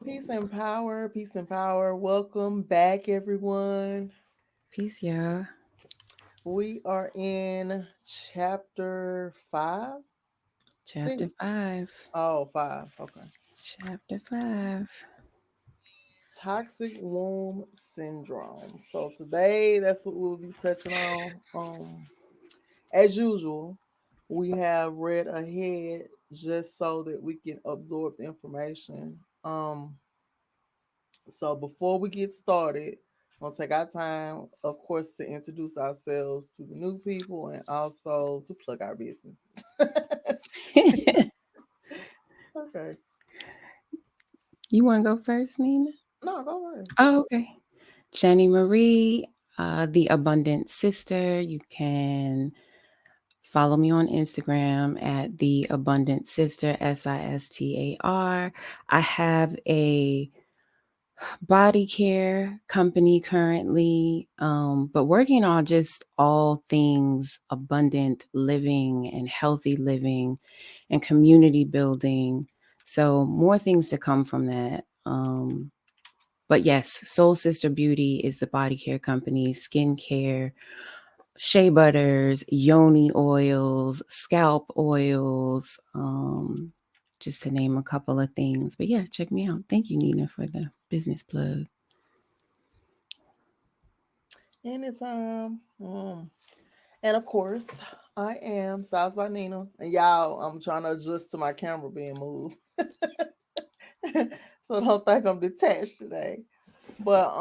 Peace and power, peace and power. Welcome back, everyone. Peace, y'all. We are in chapter five, Chapter six. 5. Oh, five. Okay. Chapter 5. Toxic womb syndrome. So today, that's what we'll be touching on. As usual, we have read ahead just so that we can absorb the information. So before we get started, we'll take our time, of course, to introduce ourselves to the new people and also to plug our business. Okay. You want to go first, Nina? No, go ahead. Oh, okay. Jenny Marie, the Abundant Sister. You can follow me on Instagram at the Abundant Sister, Sistar. I have a body care company currently, but working on just all things abundant living and healthy living and community building. So, more things to come from that. But yes, Soul Sister Beauty is the body care company, skincare, shea butters, yoni oils, scalp oils, just to name a couple of things. But yeah, check me out. Thank you, Nina, for the business plug. Anytime. And of course, I am Styles by Nina. And y'all, I'm trying to adjust to my camera being moved. So don't think I'm detached today. But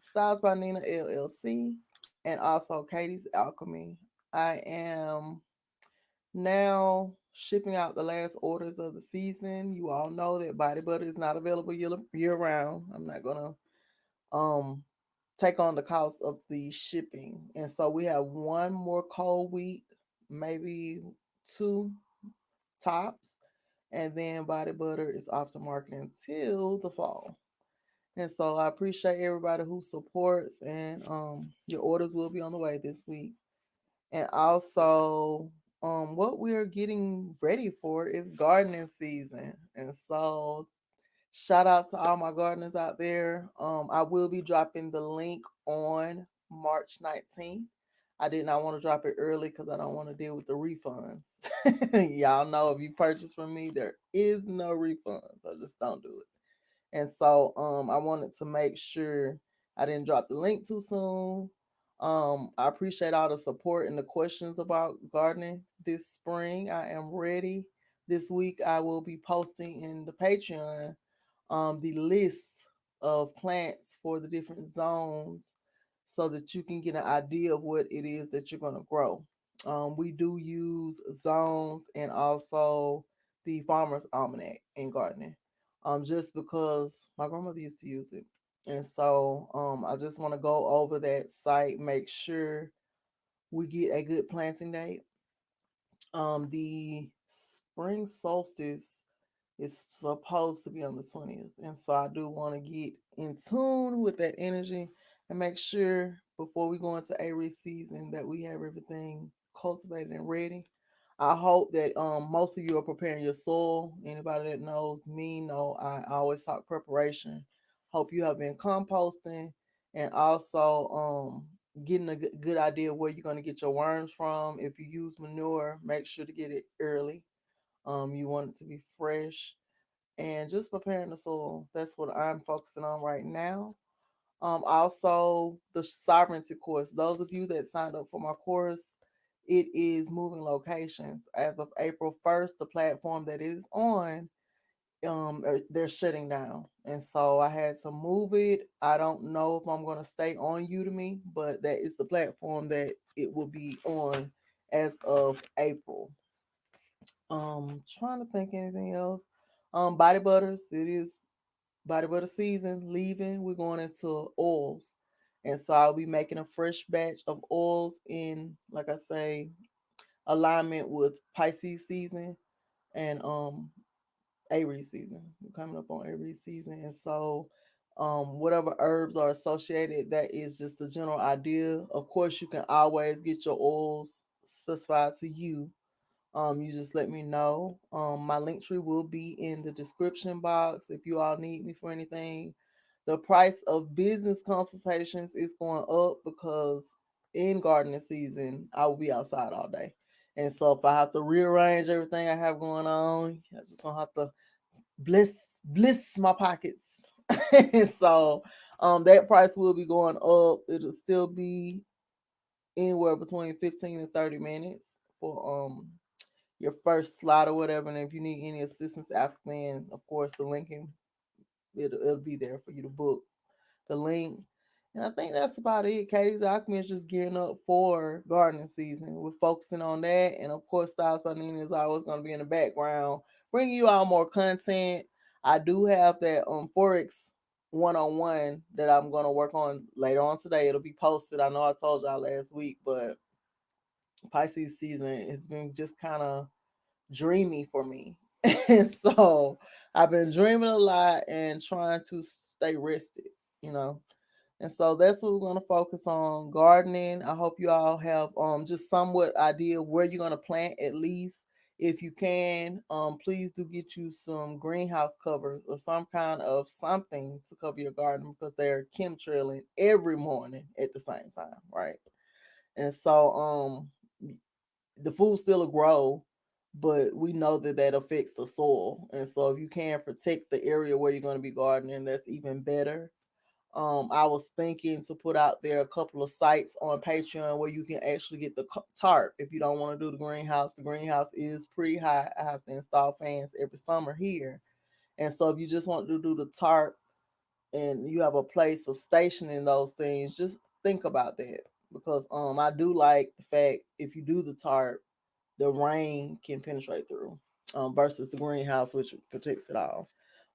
Styles by Nina LLC and also Katie's Alchemy. I am now shipping out the last orders of the season. You all know that body butter is not available year round. I'm not gonna um take on the cost of the shipping. And so we have one more cold week, maybe two tops, and then body butter is off the market until the fall. And so I appreciate everybody who supports, and your orders will be on the way this week. And also, what we're getting ready for is gardening season. And so shout out to all my gardeners out there. I will be dropping the link on March 19th. I did not want to drop it early because I don't want to deal with the refunds. Y'all know if you purchase from me, there is no refunds. I just don't do it. And so I wanted to make sure I didn't drop the link too soon. I appreciate all the support and the questions about gardening this spring. I am ready. This week I will be posting in the Patreon the list of plants for the different zones so that you can get an idea of what it is that you're going to grow. We do use zones and also the Farmer's Almanac in gardening, just because my grandmother used to use it. And so I just want to go over that site, make sure we get a good planting date. The spring solstice is supposed to be on the 20th. And so I do want to get in tune with that energy and make sure before we go into Aries season that we have everything cultivated and ready. I hope that most of you are preparing your soil. Anybody that knows me know I always talk preparation. Hope you have been composting and also getting a good idea where you're going to get your worms from. If you use manure, make sure to get it early. You want it to be fresh and just preparing the soil. That's what I'm focusing on right now. Also the sovereignty course. Those of you that signed up for my course, it is moving locations. As of April 1st, the platform that is on, they're shutting down. And so I had to move it. I don't know if I'm gonna stay on Udemy, but that is the platform that it will be on as of April. Trying to think anything else. Body butters. It is body butter season. Leaving. We're going into oils, and so I'll be making a fresh batch of oils in, like I say, alignment with Pisces season and Aries season. We're coming up on Aries season, and so whatever herbs are associated, that is just the general idea. Of course, you can always get your oils specified to you You just let me know. My link tree will be in the description box if you all need me for anything. The price of business consultations is going up because in gardening season, I will be outside all day. And so if I have to rearrange everything I have going on, I just gonna have to bliss my pockets. So that price will be going up. It'll still be anywhere between 15 and 30 minutes for your first slot or whatever. And if you need any assistance after then, of course, the link it'll be there for you to book the link. And I think that's about it. Katie's Alchemy is just gearing up for gardening season. We're focusing on that. And of course, Styles by Nina is always going to be in the background, bringing you all more content. I do have that Forex 101 that I'm going to work on later on today. It'll be posted. I know I told y'all last week, but Pisces season has been just kind of dreamy for me. And so I've been dreaming a lot and trying to stay rested, you know. And so that's what we're gonna focus on. Gardening. I hope you all have just somewhat idea of where you're gonna plant at least. If you can, please do get you some greenhouse covers or some kind of something to cover your garden because they're chemtrailing every morning at the same time, right? And so the food still will grow, but we know that that affects the soil. And so if you can protect the area where you're going to be gardening, that's even better. I was thinking to put out there a couple of sites on Patreon where you can actually get the tarp if you don't want to do the greenhouse. The greenhouse is pretty high. I have to install fans every summer here. And so if you just want to do the tarp and you have a place of stationing those things, just think about that because I do like the fact if you do the tarp, the rain can penetrate through versus the greenhouse which protects it all.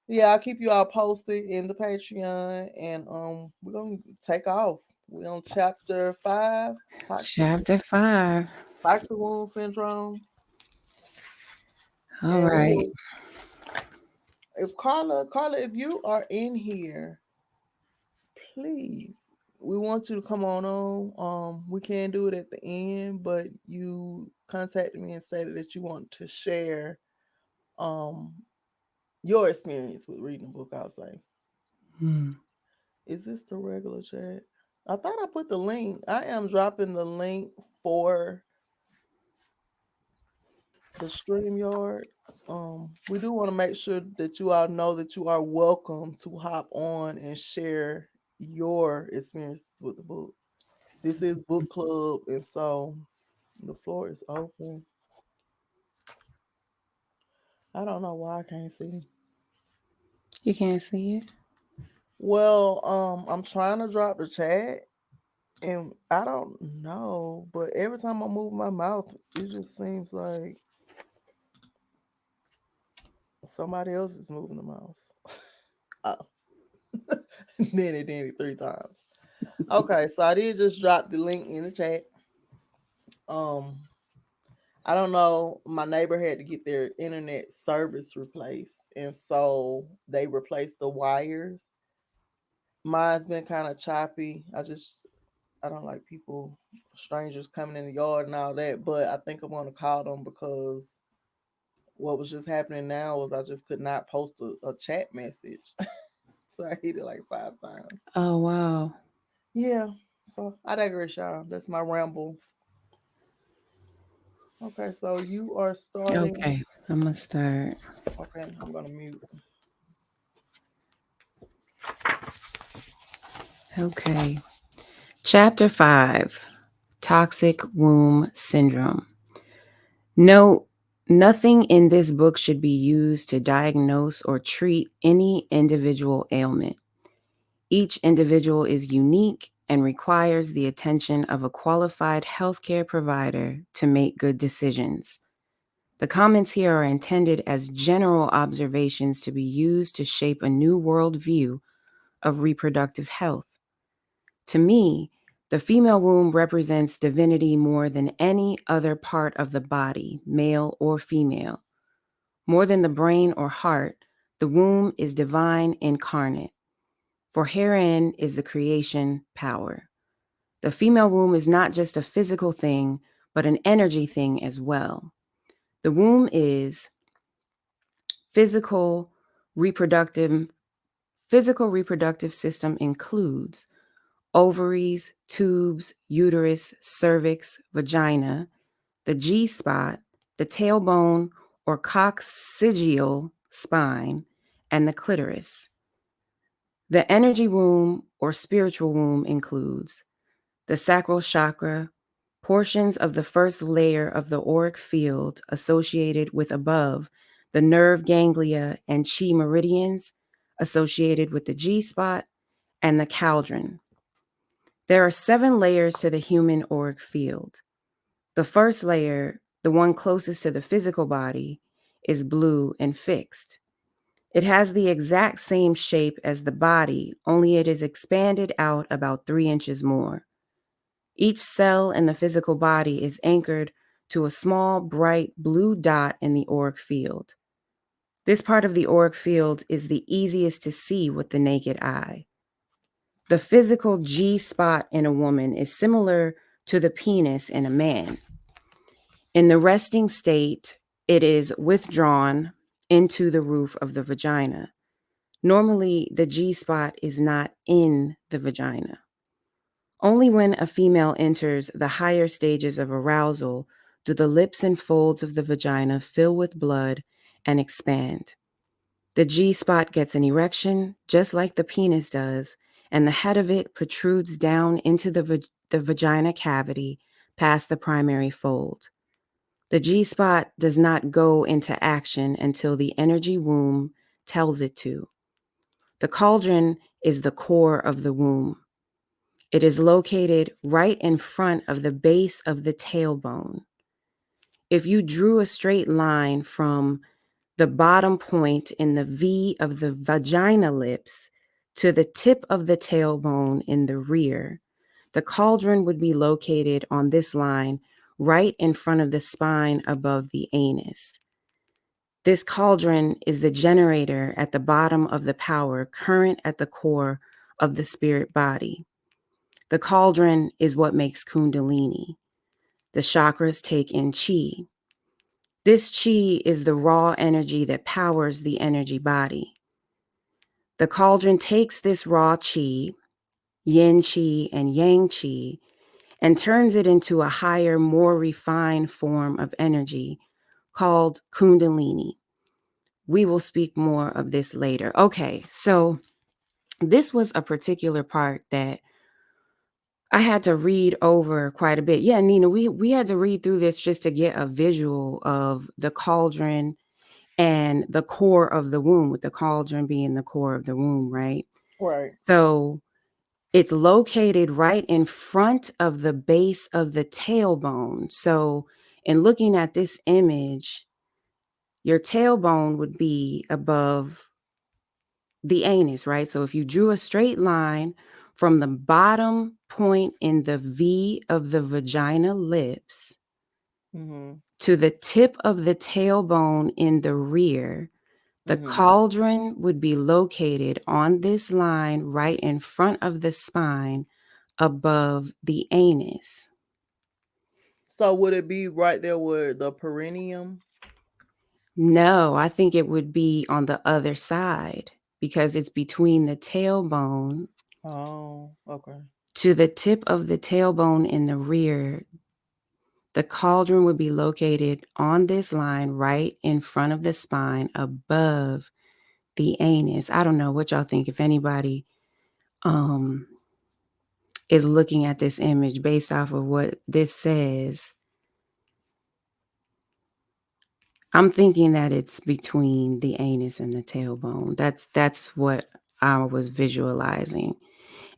Yeah, I'll keep you all posted in the Patreon and we're gonna take off. We're on chapter 5, toxic Chapter 5. toxic wound syndrome. All And right. if Carla, if you are in here, please, we want you to come on. We can do it at the end, but you contacted me and stated that you want to share um your experience with reading the book. I'll say, Hmm. is this the regular chat? I thought I put the link. I am dropping the link for the StreamYard. We do want to make sure that you all know that you are welcome to hop on and share your experiences with the book. This is book club, and so the floor is open. I don't know why I can't see. You can't see it? Well, I'm trying to drop the chat, and I don't know, but every time I move my mouth, it just seems like somebody else is moving the mouse. Oh, then 3 times. Okay, so I did just drop the link in the chat. Um, I don't know. My neighbor had to get their internet service replaced, and so they replaced the wires. Mine's been kind of choppy. I don't like people, strangers coming in the yard and all that. But I think I'm gonna call them because what was just happening now was I just could not post a chat message, so I hit it like 5 times. Oh, wow. Yeah. So I digress, y'all. That's my ramble. Okay, so you are starting. Okay. I'm going to start. Okay, I'm gonna mute. Okay. Chapter 5, Toxic Womb Syndrome. Note, nothing in this book should be used to diagnose or treat any individual ailment. Each individual is unique and requires the attention of a qualified healthcare provider to make good decisions. The comments here are intended as general observations to be used to shape a new worldview of reproductive health. To me, the female womb represents divinity more than any other part of the body, male or female. More than the brain or heart, the womb is divine incarnate, for herein is the creation power. The female womb is not just a physical thing, but an energy thing as well. The womb is physical reproductive physical reproductive system includes ovaries, tubes, uterus, cervix, vagina, the G spot, the tailbone or coccygeal spine, and the clitoris. The energy womb or spiritual womb includes the sacral chakra, portions of the first layer of the auric field associated with above the nerve ganglia and chi meridians associated with the G spot, and the cauldron. There are 7 layers to the human auric field. The first layer, the one closest to the physical body, is blue and fixed. It has the exact same shape as the body, only it is expanded out about 3 inches more. Each cell in the physical body is anchored to a small, bright blue dot in the auric field. This part of the auric field is the easiest to see with the naked eye. The physical G spot in a woman is similar to the penis in a man. In the resting state, it is withdrawn into the roof of the vagina. Normally, the G spot is not in the vagina. Only when a female enters the higher stages of arousal do the lips and folds of the vagina fill with blood and expand. The G spot gets an erection, just like the penis does, and the head of it protrudes down into the vagina cavity past the primary fold. The G spot does not go into action until the energy womb tells it to. The cauldron is the core of the womb. It is located right in front of the base of the tailbone. If you drew a straight line from the bottom point in the V of the vagina lips to the tip of the tailbone in the rear, the cauldron would be located on this line right in front of the spine above the anus. This cauldron is the generator at the bottom of the power current at the core of the spirit body. The cauldron is what makes Kundalini. The chakras take in chi. This chi is the raw energy that powers the energy body. The cauldron takes this raw chi, yin chi and yang chi, and turns it into a higher, more refined form of energy called Kundalini. We will speak more of this later. Okay, so this was a particular part that I had to read over quite a bit. Yeah, Nina, we had to read through this just to get a visual of the cauldron and the core of the womb, with the cauldron being the core of the womb, right? Right. So it's located right in front of the base of the tailbone. So in looking at this image, your tailbone would be above the anus, right? So if you drew a straight line from the bottom point in the V of the vagina lips Mm-hmm. to the tip of the tailbone in the rear, the Mm-hmm. cauldron would be located on this line right in front of the spine above the anus. So would it be right there with the perineum? No, I think it would be on the other side because it's between the tailbone Oh, okay. to the tip of the tailbone in the rear. The cauldron would be located on this line right in front of the spine above the anus. I don't know what y'all think. If anybody um, is looking at this image based off of what this says, I'm thinking that it's between the anus and the tailbone. That's what I was visualizing,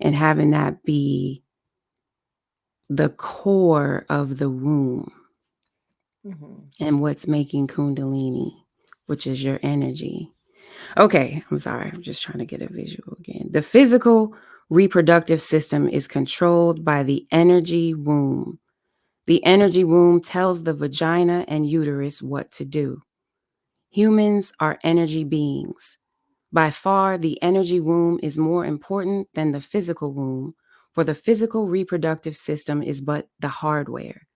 and having that be the core of the womb Mm-hmm. and what's making Kundalini, which is your energy. Okay, I'm sorry. I'm just trying to get a visual again. The physical reproductive system is controlled by the energy womb. The energy womb tells the vagina and uterus what to do. Humans are energy beings. By far, the energy womb is more important than the physical womb, for the physical reproductive system is but the hardware.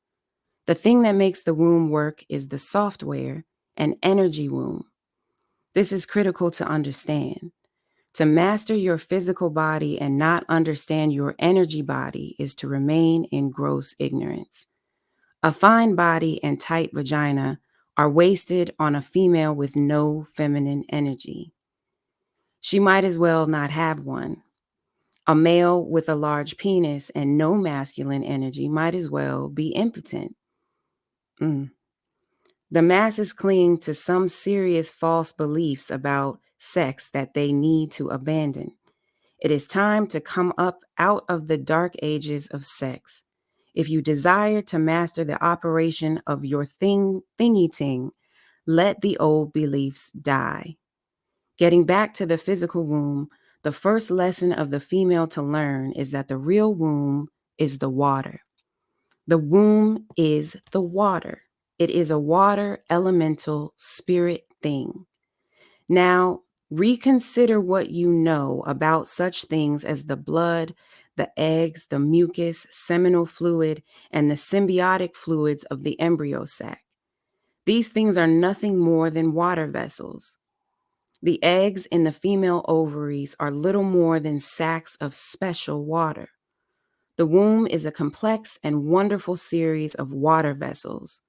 The thing that makes the womb work is the software, an energy womb. This is critical to understand. To master your physical body and not understand your energy body is to remain in gross ignorance. A fine body and tight vagina are wasted on a female with no feminine energy. She might as well not have one. A male with a large penis and no masculine energy might as well be impotent. Mm. The masses cling to some serious false beliefs about sex that they need to abandon. It is time to come up out of the dark ages of sex. If you desire to master the operation of your thingy ting, let the old beliefs die. Getting back to the physical womb, the first lesson of the female to learn is that the real womb is the water. The womb is the water. It is a water elemental spirit thing. Now, reconsider what you know about such things as the blood, the eggs, the mucus, seminal fluid, and the symbiotic fluids of the embryo sac. These things are nothing more than water vessels. The eggs in the female ovaries are little more than sacs of special water. The womb is a complex and wonderful series of water vessels,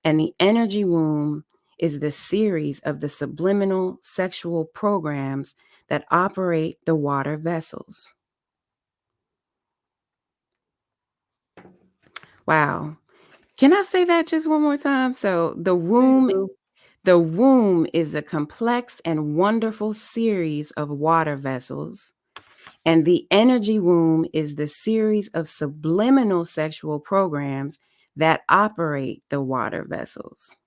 and the energy womb is the series of the subliminal sexual programs that operate the water vessels. Wow. Can I say that just one more time? So Please do. the womb is a complex and wonderful series of water vessels. And the energy womb is the series of subliminal sexual programs that operate the water vessels.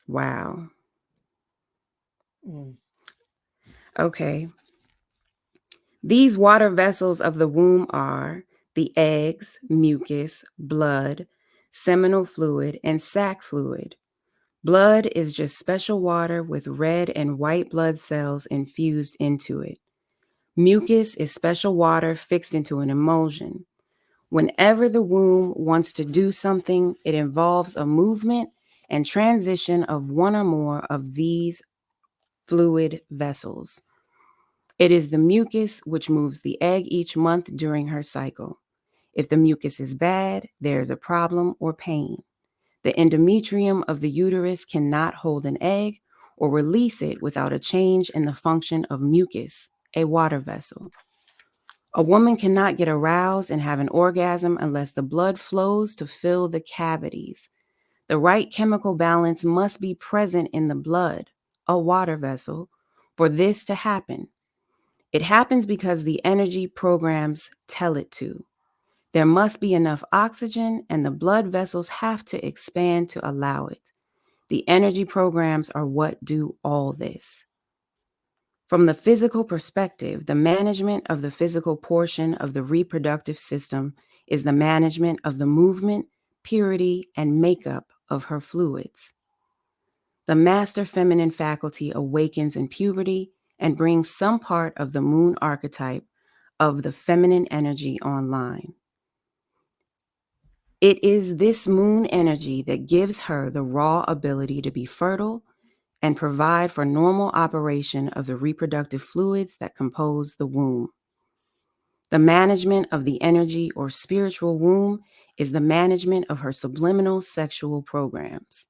Wow. Mm. Okay. These water vessels of the womb are the eggs, mucus, blood, seminal fluid, and sac fluid. Blood is just special water with red and white blood cells infused into it. Mucus is special water fixed into an emulsion. Whenever the womb wants to do something, it involves a movement and transition of one or more of these fluid vessels. It is the mucus which moves the egg each month during her cycle. If the mucus is bad, there is a problem or pain. The endometrium of the uterus cannot hold an egg or release it without a change in the function of mucus, a water vessel. A woman cannot get aroused and have an orgasm unless the blood flows to fill the cavities. The right chemical balance must be present in the blood, a water vessel, for this to happen. It happens because the energy programs tell it to. There must be enough oxygen, and the blood vessels have to expand to allow it. The energy programs are what do all this. From the physical perspective, the management of the physical portion of the reproductive system is the management of the movement, purity, and makeup of her fluids. The master feminine faculty awakens in puberty and brings some part of the moon archetype of the feminine energy online. It is this moon energy that gives her the raw ability to be fertile and provide for normal operation of the reproductive fluids that compose the womb. The management of the energy or spiritual womb is the management of her subliminal sexual programs.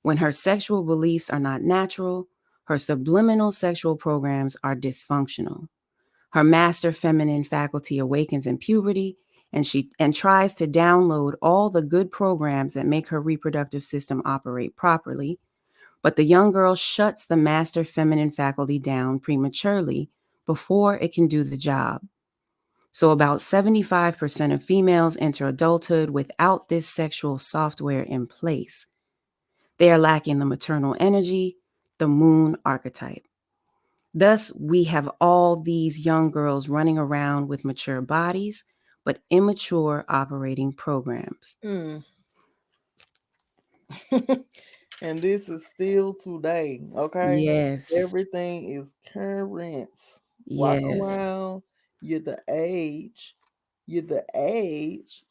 When her sexual beliefs are not natural, her subliminal sexual programs are dysfunctional. Her master feminine faculty awakens in puberty and tries to download all the good programs that make her reproductive system operate properly, but the young girl shuts the master feminine faculty down prematurely before it can do the job. So about 75% of females enter adulthood without this sexual software in place. They are lacking the maternal energy, the moon archetype. Thus, we have all these young girls running around with mature bodies, but immature operating programs. Mm. And this is still today, okay? Yes, Everything is current. Walk yes, around, you're the age, you're the age,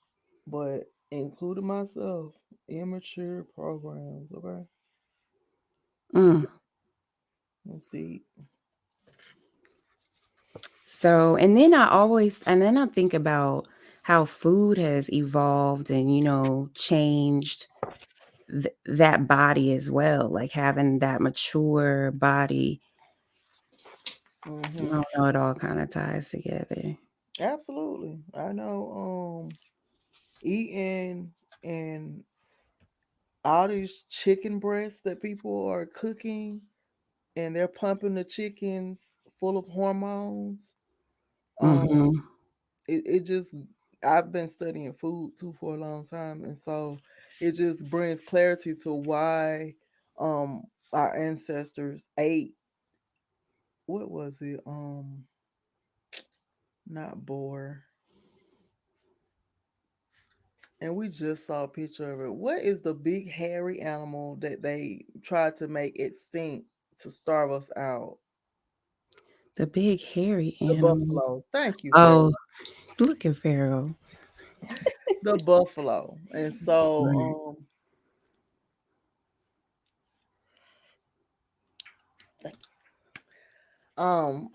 but including myself, immature programs. Okay, Mm. that's deep. So, and then I think about how food has evolved and, changed that body as well, like having that mature body. I Hmm. don't know, it all kind of ties together. Absolutely, I know. Eating and all these chicken breasts that people are cooking, and they're pumping the chickens full of hormones. Um, Mm-hmm. it just I've been studying food too for a long time, and so it just brings clarity to why um our ancestors ate, what was it, not boar, and we just saw a picture of it. What is the big hairy animal that they tried to make extinct to starve us out? The big hairy The animal. buffalo. Thank you, Pharaoh. Oh, look at Pharaoh. The buffalo. And Smart. so um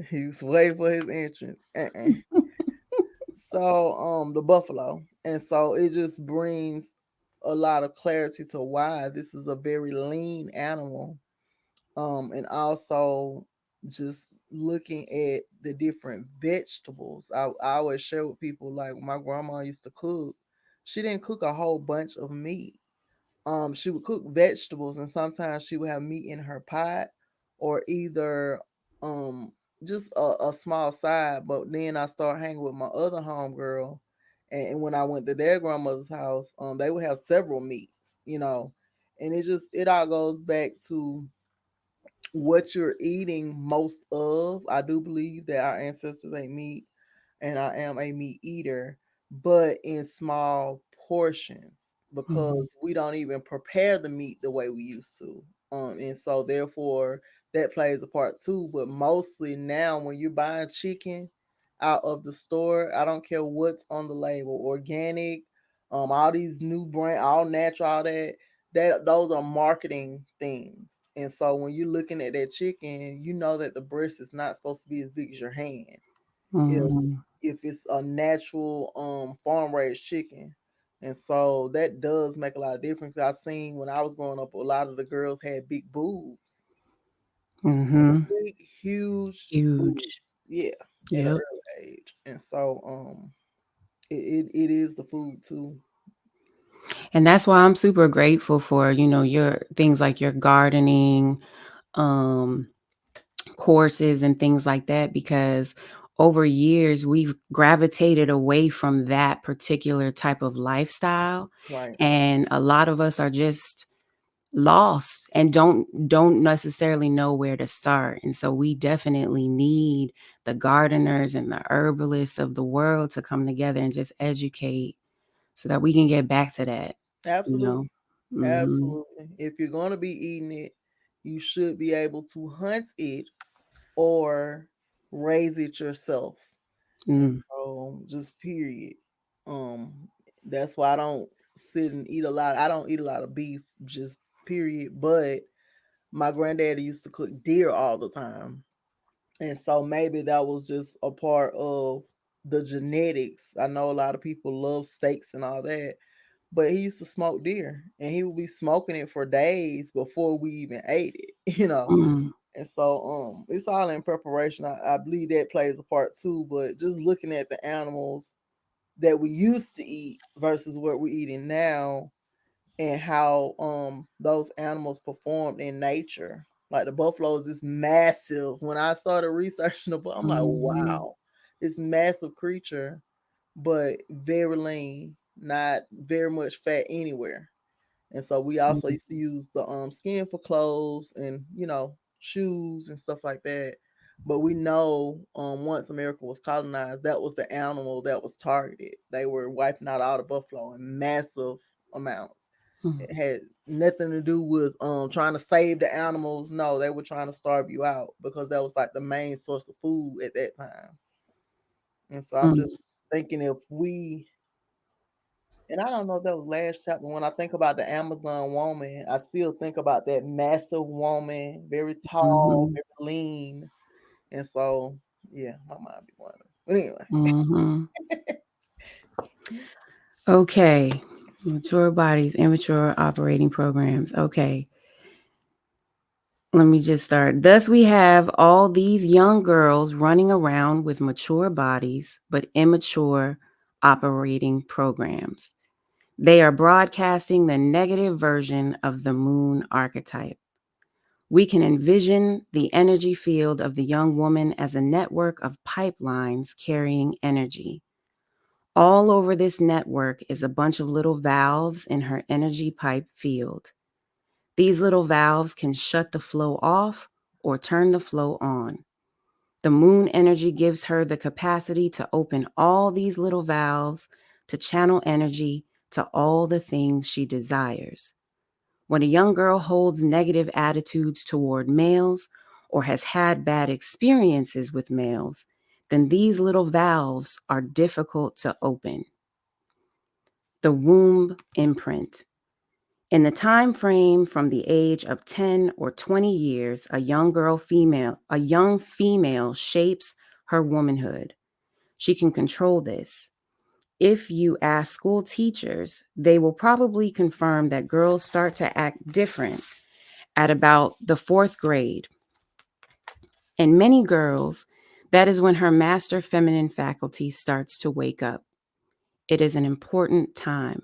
he was waiting for his entrance. So the buffalo. And so it just brings a lot of clarity to why this is a very lean animal. And also just looking at the different vegetables. I always share with people, like when my grandma used to cook, she didn't cook a whole bunch of meat. She would cook vegetables, and sometimes she would have meat in her pot, or either um just a small side. But then I started hanging with my other homegirl, and when I went to their grandmother's house, they would have several meats. And it all goes back to what you're eating most of. I do believe that our ancestors ate meat, and I am a meat eater, but in small portions, Mm-hmm. because we don't even prepare the meat the way we used to. And so therefore that plays a part too. But mostly now, when you're buying chicken out of the store, I don't care what's on the label, organic, all these new brand, all natural, all that those are marketing things. And so when you're looking at that chicken, you know that the breast is not supposed to be as big as your hand if Mm-hmm. if it's a natural farm raised chicken. And so that does make a lot of difference. I seen when I was growing up, a lot of the girls had big boobs, Mm-hmm. big, huge boobs. Huge. Yeah, at an Yep. early age. And so it is the food too. And that's why I'm super grateful for, your things like your gardening, um, courses and things like that, because over years we've gravitated away from that particular type of lifestyle. Right. And a lot of us are just lost and don't necessarily know where to start. And so we definitely need the gardeners and the herbalists of the world to come together and just educate so that we can get back to that, you Absolutely. know. Mhm. Absolutely. If you're gonna be eating it, you should be able to hunt it or raise it yourself. And Mm. so just period. Um, that's why I don't sit and eat a lot. I don't eat a lot of beef, just period. But my granddaddy used to cook deer all the time. And so maybe that was just a part of the genetics. I know a lot of people love steaks and all that, but he used to smoke deer, and he would be smoking it for days before we even ate it. Mm. And so it's all in preparation. I believe that plays a part too, but just looking at the animals that we used to eat versus what we're eating now, and how those animals performed in nature. Like the buffalo is this massive. When I started researching the buffalo, I'm like, Mhm. wow, this massive creature, but very lean, not very much fat anywhere. And so we also Mhm. used to use the skin for clothes and shoes and stuff like that. But we know once America was colonized, that was the animal that was targeted. They were wiping out all the buffalo in massive amounts. Mhm. It had nothing to do with trying to save the animals. No, they were trying to starve you out, because that was like the main source of food at that time. And so I'm just Mhm. thinking if we, and I don't know if that was last chapter. When I think about the Amazon woman, I still think about that massive woman, very tall, Mm-hmm. very lean, and so yeah, my mind be wondering. But anyway, Mm-hmm. Okay. Mature bodies, immature operating programs. Okay. Let me just start. Thus, we have all these young girls running around with mature bodies, but immature operating programs. They are broadcasting the negative version of the moon archetype. We can envision the energy field of the young woman as a network of pipelines carrying energy. All over this network is a bunch of little valves in her energy pipe field. These little valves can shut the flow off or turn the flow on. The moon energy gives her the capacity to open all these little valves to channel energy to all the things she desires. When a young girl holds negative attitudes toward males or has had bad experiences with males, then these little valves are difficult to open. The womb imprint. In the time frame from the age of 10 or 20 years, a young female shapes her womanhood. She can control this. If you ask school teachers, they will probably confirm that girls start to act different at about the 4th grade. And many girls, that is when her master feminine faculty starts to wake up. It is an important time.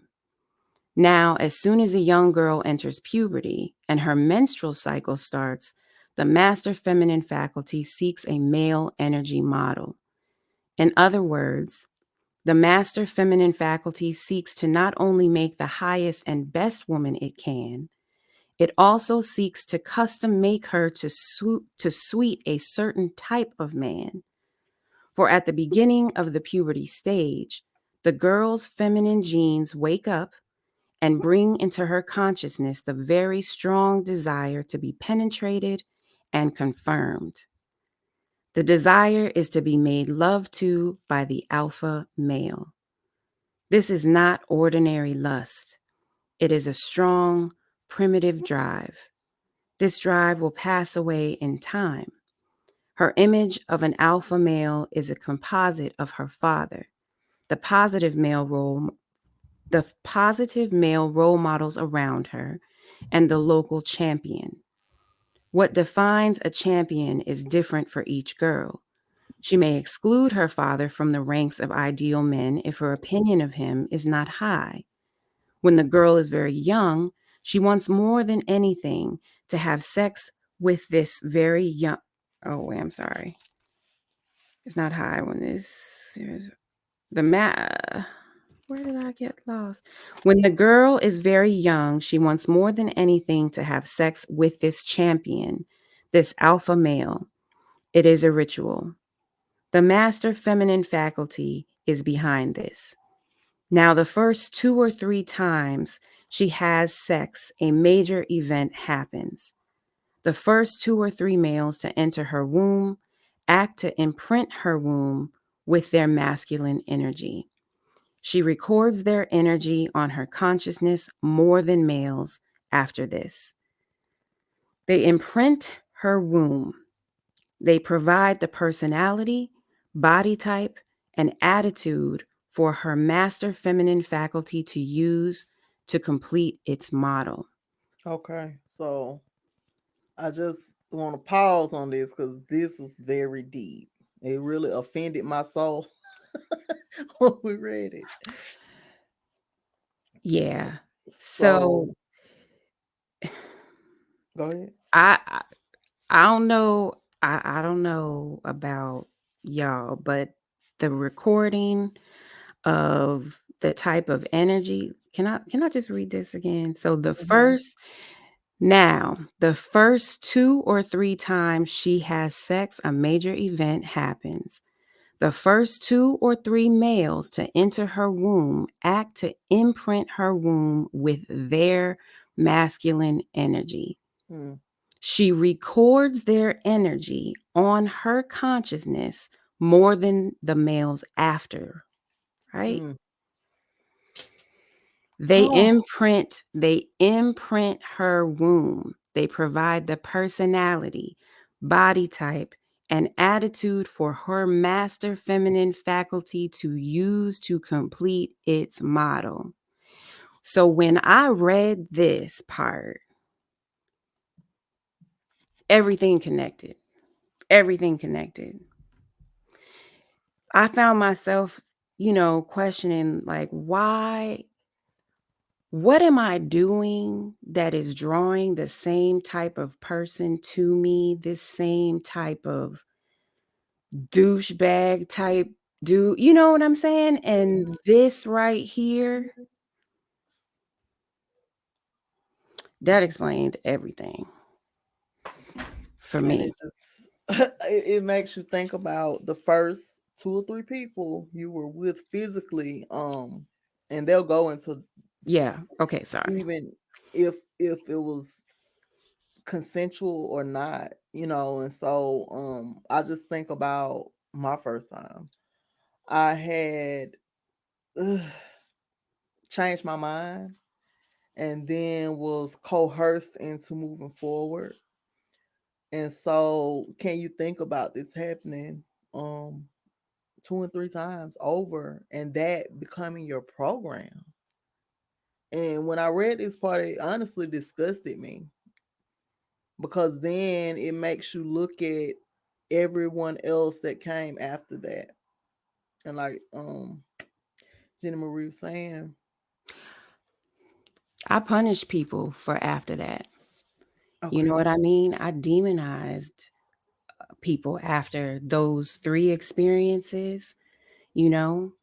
Now, as soon as a young girl enters puberty and her menstrual cycle starts, the master feminine faculty seeks a male energy model. In other words, the master feminine faculty seeks to not only make the highest and best woman it can, it also seeks to custom make her to suit a certain type of man. For at the beginning of the puberty stage, the girl's feminine genes wake up and bring into her consciousness the very strong desire to be penetrated and confirmed. The desire is to be made love to by the alpha male. This is not ordinary lust. It is a strong, primitive drive. This drive will pass away in time. Her image of an alpha male is a composite of her father, the positive male role the positive male role models around her, and the local champion. What defines a champion is different for each girl. She may exclude her father from the ranks of ideal men if her opinion of him is not high. When the girl is very young, she wants more than anything to have sex with this very young. Oh, wait, I'm sorry. It's not high when this. The Where did I get lost? When the girl is very young, she wants more than anything to have sex with this champion, this alpha male. It is a ritual. The master feminine faculty is behind this. Now, the first 2 or 3 times she has sex, a major event happens. The first 2 or 3 males to enter her womb act to imprint her womb with their masculine energy. She records their energy on her consciousness more than males after this. They imprint her womb. They provide the personality, body type, and attitude for her master feminine faculty to use to complete its model. okay, so I just want to pause on this because this is very deep. It really offended my soul when we read it. Yeah. So So go ahead. I I don't know. I don't know about y'all, but the recording of the type of energy. Can I just read this again? So Hmm. the first 2 or 3 times she has sex, a major event happens. The first 2 or 3 males to enter her womb act to imprint her womb with their masculine energy. Mm, She records their energy on her consciousness more than the males after. right? Mm. They Oh. imprint her womb. They provide the personality, body type, and attitude for her master feminine faculty to use to complete its model. So when I read this part, everything connected. Everything connected. I found myself, questioning like, why, what am I doing that is drawing the same type of person to me, this same type of douchebag type dude? You know what I'm saying? And Mhm. this right here, that explained everything for And it me. just it makes you think about the first two or three people you were with physically, and they'll go into Yeah. Okay. Sorry. even if it was consensual or not, and so I just think about my first time. I had ugh, changed my mind and then was coerced into moving forward. And so can you think about this happening um two and three times over and that becoming your program? And when I read this part, it honestly disgusted me because then it makes you look at everyone else that came after that. And like Jenny Marie was saying, I punished people for after that. You know okay. what I mean? I demonized people after those three experiences, you know,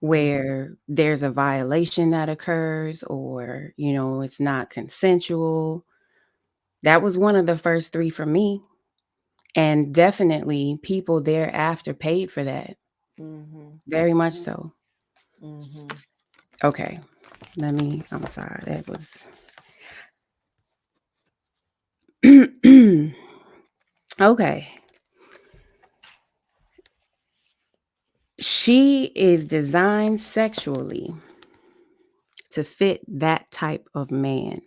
Mm-hmm. where there's a violation that occurs or, it's not consensual. That was one of the first three for me. And definitely people thereafter paid for that. Mm-hmm. Very much so. Mm-hmm. Okay. I'm sorry. That was. Okay. She is designed sexually to fit that type of man.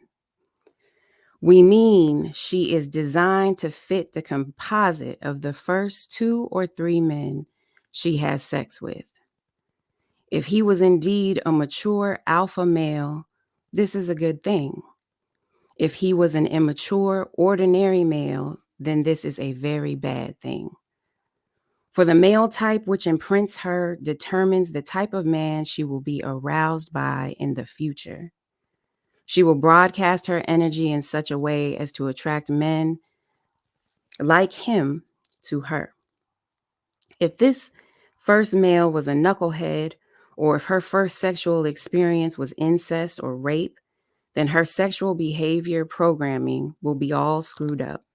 We mean she is designed to fit the composite of the first two or three men she has sex with. If he was indeed a mature alpha male, this is a good thing. If he was an immature, ordinary male, then this is a very bad thing. For the male type which imprints her determines the type of man she will be aroused by in the future. She will broadcast her energy in such a way as to attract men like him to her. If this first male was a knucklehead, or if her first sexual experience was incest or rape, then her sexual behavior programming will be all screwed up.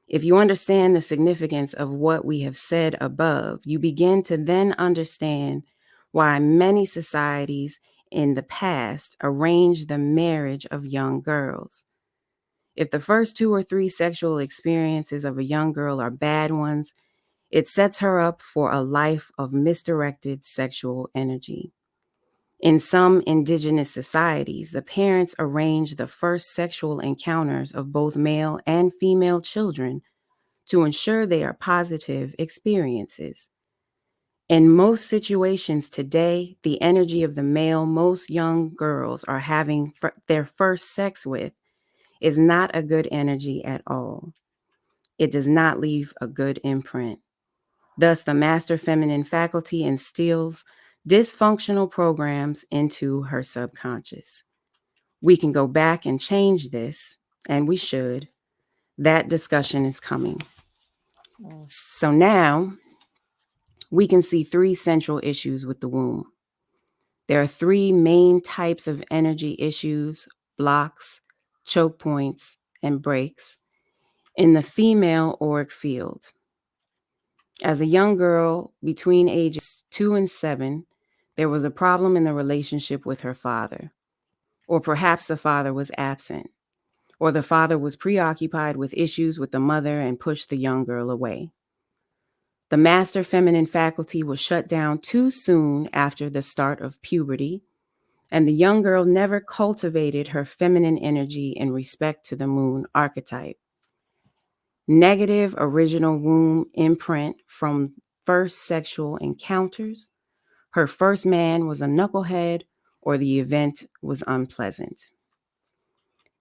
If you understand the significance of what we have said above, you begin to then understand why many societies in the past arranged the marriage of young girls. If the first two or three sexual experiences of a young girl are bad ones, it sets her up for a life of misdirected sexual energy. In some indigenous societies, the parents arrange the first sexual encounters of both male and female children to ensure they are positive experiences. In most situations today, the energy of the male most young girls are having their first sex with is not a good energy at all. It does not leave a good imprint. Thus, the master feminine faculty instills dysfunctional programs into her subconscious. We can go back and change this, and we should. That discussion is coming. Mm. So now we can see three central issues with the womb. There are three main types of energy issues: blocks, choke points, and breaks in the female auric field. As a young girl between ages 2 and 7, there was a problem in the relationship with her father. Or perhaps the father was absent, or the father was preoccupied with issues with the mother and pushed the young girl away. The master feminine faculty was shut down too soon after the start of puberty, and the young girl never cultivated her feminine energy in respect to the moon archetype. Negative original womb imprint from first sexual encounters. Her first man was a knucklehead, or the event was unpleasant.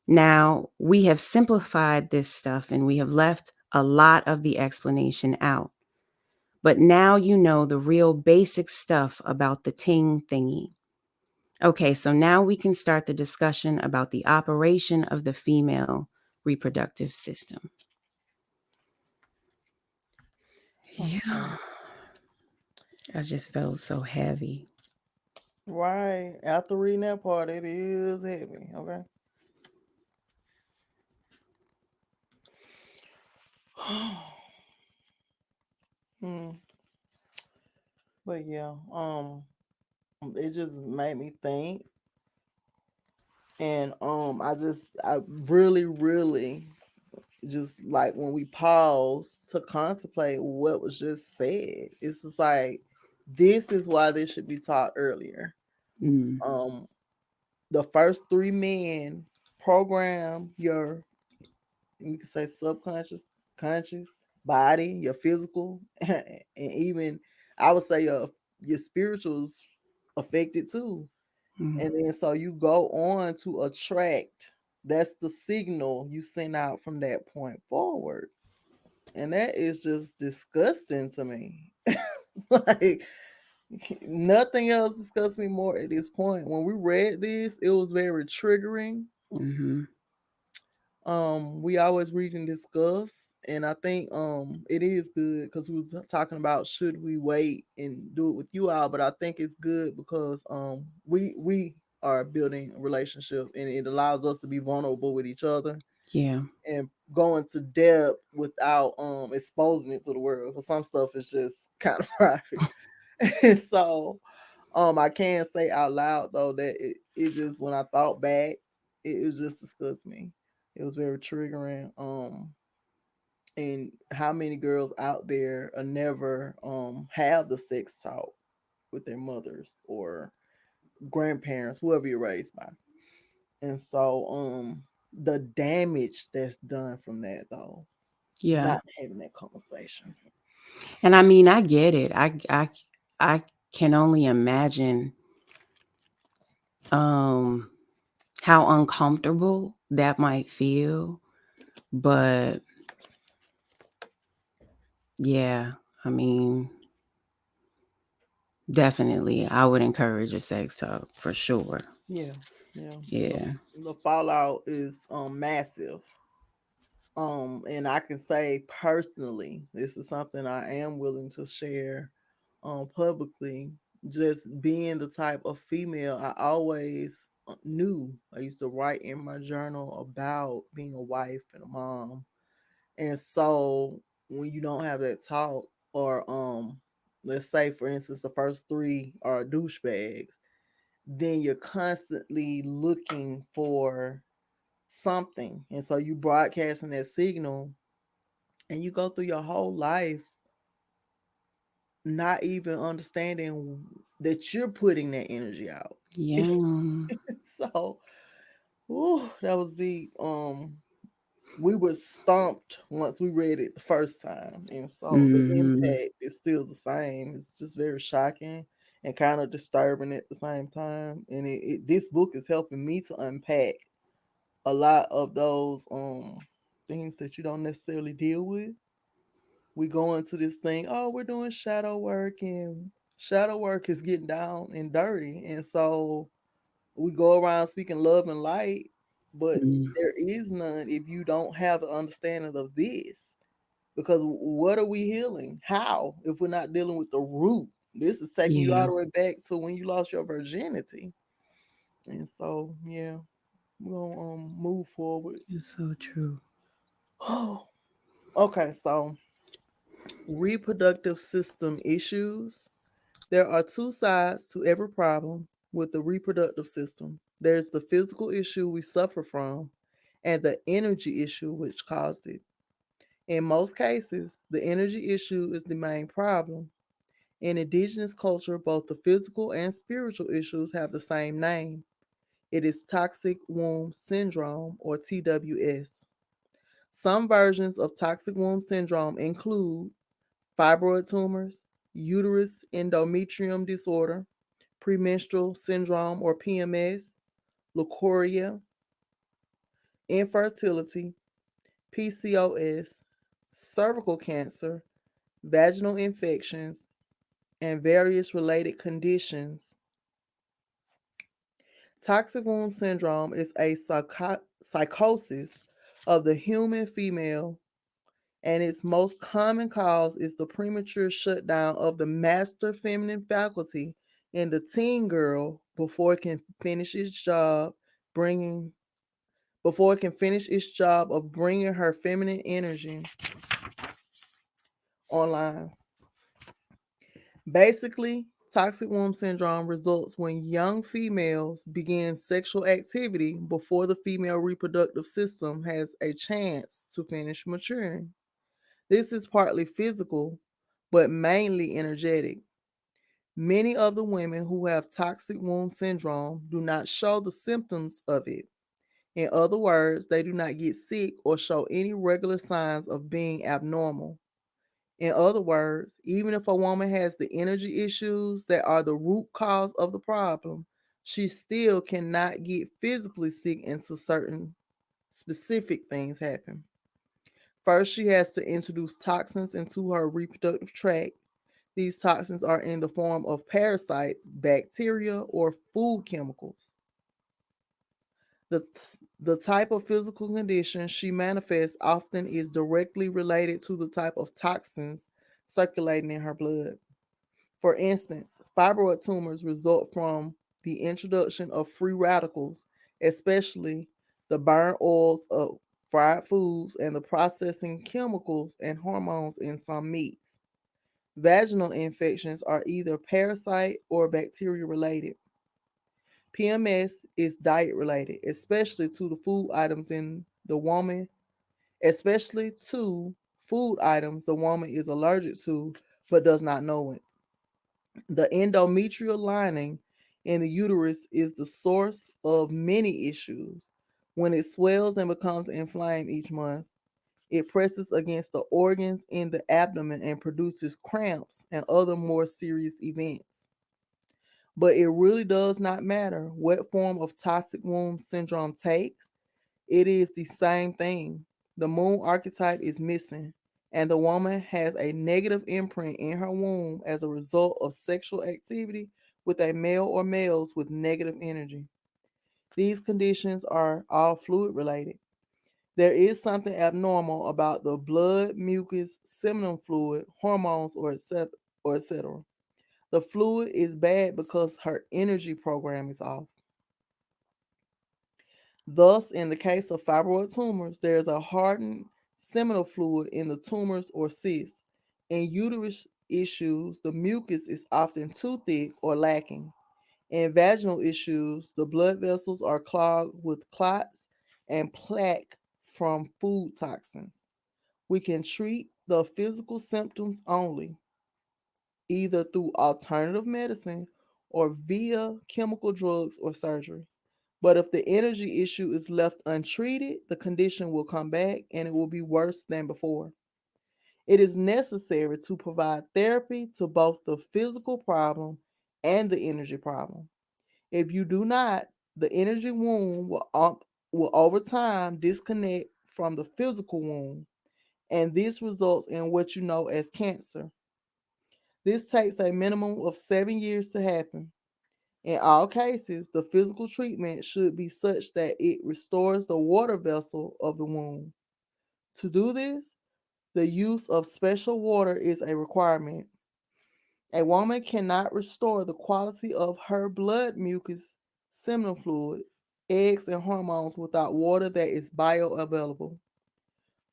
Now, we have simplified this stuff and we have left a lot of the explanation out. But now you know the real basic stuff about the ting thingy. Okay, so now we can start the discussion about the operation of the female reproductive system. Yeah, Okay. I just felt so heavy. Right. After reading that part, it is heavy. Okay. Hmm. But yeah, it just made me think, and I really just like when we pause to contemplate what was just said. It's just like this is why this should be taught earlier. Mm, Um, the first three men program your, you can say, subconscious, conscious body, your physical, and even I would say your spirituals affected too. mm, And then so you go on to attract. That's the signal you send out from that point forward. And that is just disgusting to me. Like nothing else disgusts me more at this point. When we read this, it was very triggering. mm-hmm. We always read and discuss, and I think it is good because we was talking about should we wait and do it with you all, but I think it's good because we are building a relationship and it allows us to be vulnerable with each other Yeah. and go into depth without exposing it to the world, because some stuff is just kind of private. And so I can say out loud though that it just, when I thought back, it just disgusted me. It was very triggering. And how many girls out there are never have the sex talk with their mothers or grandparents, whoever you're raised by. And so the damage that's done from that though, Yeah. not having that conversation. And I mean, I get it. I can only imagine um how uncomfortable that might feel, but yeah, I mean, definitely I would encourage a sex talk for sure. Yeah, yeah. The, Yeah. the fallout is massive. And I can say personally, this is something I am willing to share publicly. Just being the type of female I always knew. I used to write in my journal about being a wife and a mom. And so when you don't have that talk, or let's say for instance the first three are douchebags, then you're constantly looking for something. And so you broadcasting that signal, and you go through your whole life not even understanding that you're putting that energy out. Yeah. So, ooh, that was deep. We were stumped once we read it the first time, and so the Mhm. impact is still the same. It's just very shocking and kind of disturbing at the same time. And this book is helping me to unpack a lot of those things that you don't necessarily deal with. We go into this thing, oh, we're doing shadow work, and shadow work is getting down and dirty. And so we go around speaking love and light, but Mm. there is none if you don't have an understanding of this. Because what are we healing? How? If we're not dealing with the root, this is taking you all Yeah. the way back to when you lost your virginity. And so, yeah, we're gonna move forward. It's so true. Oh, okay. So, reproductive system issues. There are two sides to every problem with the reproductive system. There's the physical issue we suffer from, and the energy issue which caused it. In most cases, the energy issue is the main problem. In indigenous culture, both the physical and spiritual issues have the same name. It is toxic womb syndrome, or TWS. Some versions of toxic womb syndrome include fibroid tumors, uterus endometrium disorder, premenstrual syndrome or PMS, leukorrhea, infertility, PCOS, cervical cancer, vaginal infections, and various related conditions. Toxic womb syndrome is a psychosis of the human female, and its most common cause is the premature shutdown of the master feminine faculty in the teen girl bringing before it can finish its job of bringing her feminine energy online. Basically, toxic womb syndrome results when young females begin sexual activity before the female reproductive system has a chance to finish maturing. This is partly physical, but mainly energetic. Many of the women who have toxic womb syndrome do not show the symptoms of it. In other words, they do not get sick or show any regular signs of being abnormal. In other words, even if a woman has the energy issues that are the root cause of the problem, she still cannot get physically sick until certain specific things happen. First, she has to introduce toxins into her reproductive tract. These toxins are in the form of parasites, bacteria, or food chemicals. The, the type of physical condition she manifests often is directly related to the type of toxins circulating in her blood. For instance, fibroid tumors result from the introduction of free radicals, especially the burnt oils of fried foods and the processing chemicals and hormones in some meats. Vaginal infections are either parasite or bacteria related. PMS is diet related, especially to the food items in the woman, especially to food items the woman is allergic to but does not know it. The endometrial lining in the uterus is the source of many issues. When it swells and becomes inflamed each month, it presses against the organs in the abdomen and produces cramps and other more serious events. But it really does not matter what form of toxic womb syndrome takes, it is the same thing. The moon archetype is missing, and the woman has a negative imprint in her womb as a result of sexual activity with a male or males with negative energy. These conditions are all fluid related. There is something abnormal about the blood, mucus, seminal fluid, hormones, or etc. The fluid is bad because her energy program is off. Thus, in the case of fibroid tumors, there is a hardened seminal fluid in the tumors or cysts. In uterus issues, the mucus is often too thick or lacking. In vaginal issues, the blood vessels are clogged with clots and plaque from food toxins. We can treat the physical symptoms only, either through alternative medicine or via chemical drugs or surgery. But if the energy issue is left untreated, the condition will come back and it will be worse than before. It is necessary to provide therapy to both the physical problem and the energy problem. If you do not, the energy wound will over time disconnect from the physical wound, and this results in what you know as cancer. This takes a minimum of 7 years to happen. In all cases, the physical treatment should be such that it restores the water vessel of the wound. To do this, the use of special water is a requirement. A woman cannot restore the quality of her blood mucus, seminal fluids, eggs, and hormones without water that is bioavailable.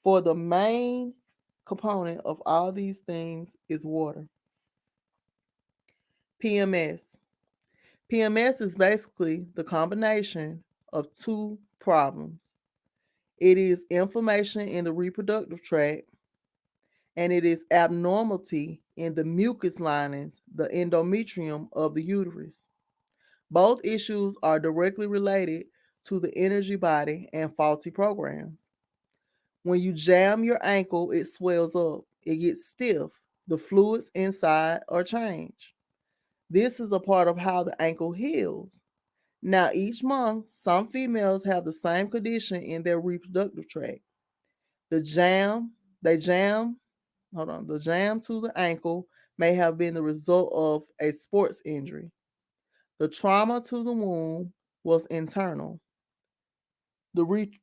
For the main component of all these things is water. PMS. PMS is basically the combination of two problems. It is inflammation in the reproductive tract, and it is abnormality in the mucus linings, the endometrium of the uterus. Both issues are directly related to the energy body and faulty programs. When you jam your ankle, it swells up, it gets stiff, the fluids inside are changed. This is a part of how the ankle heals. Now, each month, some females have the same condition in their reproductive tract. The jam, they jam, the jam to the ankle may have been the result of a sports injury. The trauma to the womb was internal. The, re-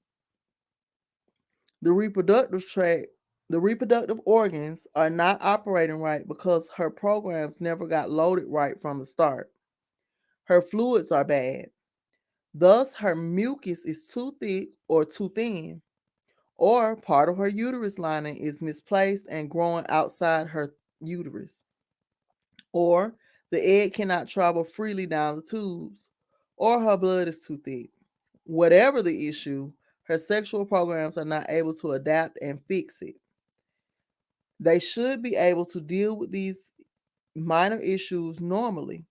the reproductive tract, the reproductive organs are not operating right because her programs never got loaded right from the start. Her fluids are bad. Thus, her mucus is too thick or too thin, or part of her uterus lining is misplaced and growing outside her uterus, or the egg cannot travel freely down the tubes, or her blood is too thick. Whatever the issue, her sexual programs are not able to adapt and fix it. They should be able to deal with these minor issues normally.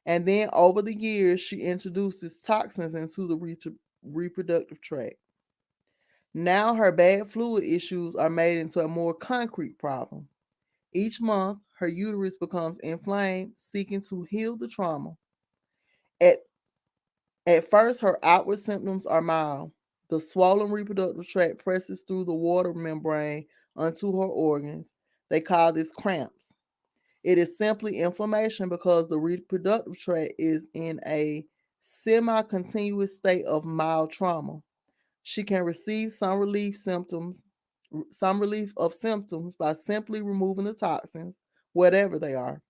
And then over the years, she introduces toxins into the reproductive tract. Now her bad fluid issues are made into a more concrete problem. Each month, her uterus becomes inflamed, seeking to heal the trauma. At, at first, her outward symptoms are mild. The swollen reproductive tract presses through the water membrane onto her organs. They call this cramps. It is simply inflammation because the reproductive tract is in a semi continuous state of mild trauma. She can receive some relief of symptoms by simply removing the toxins, whatever they are.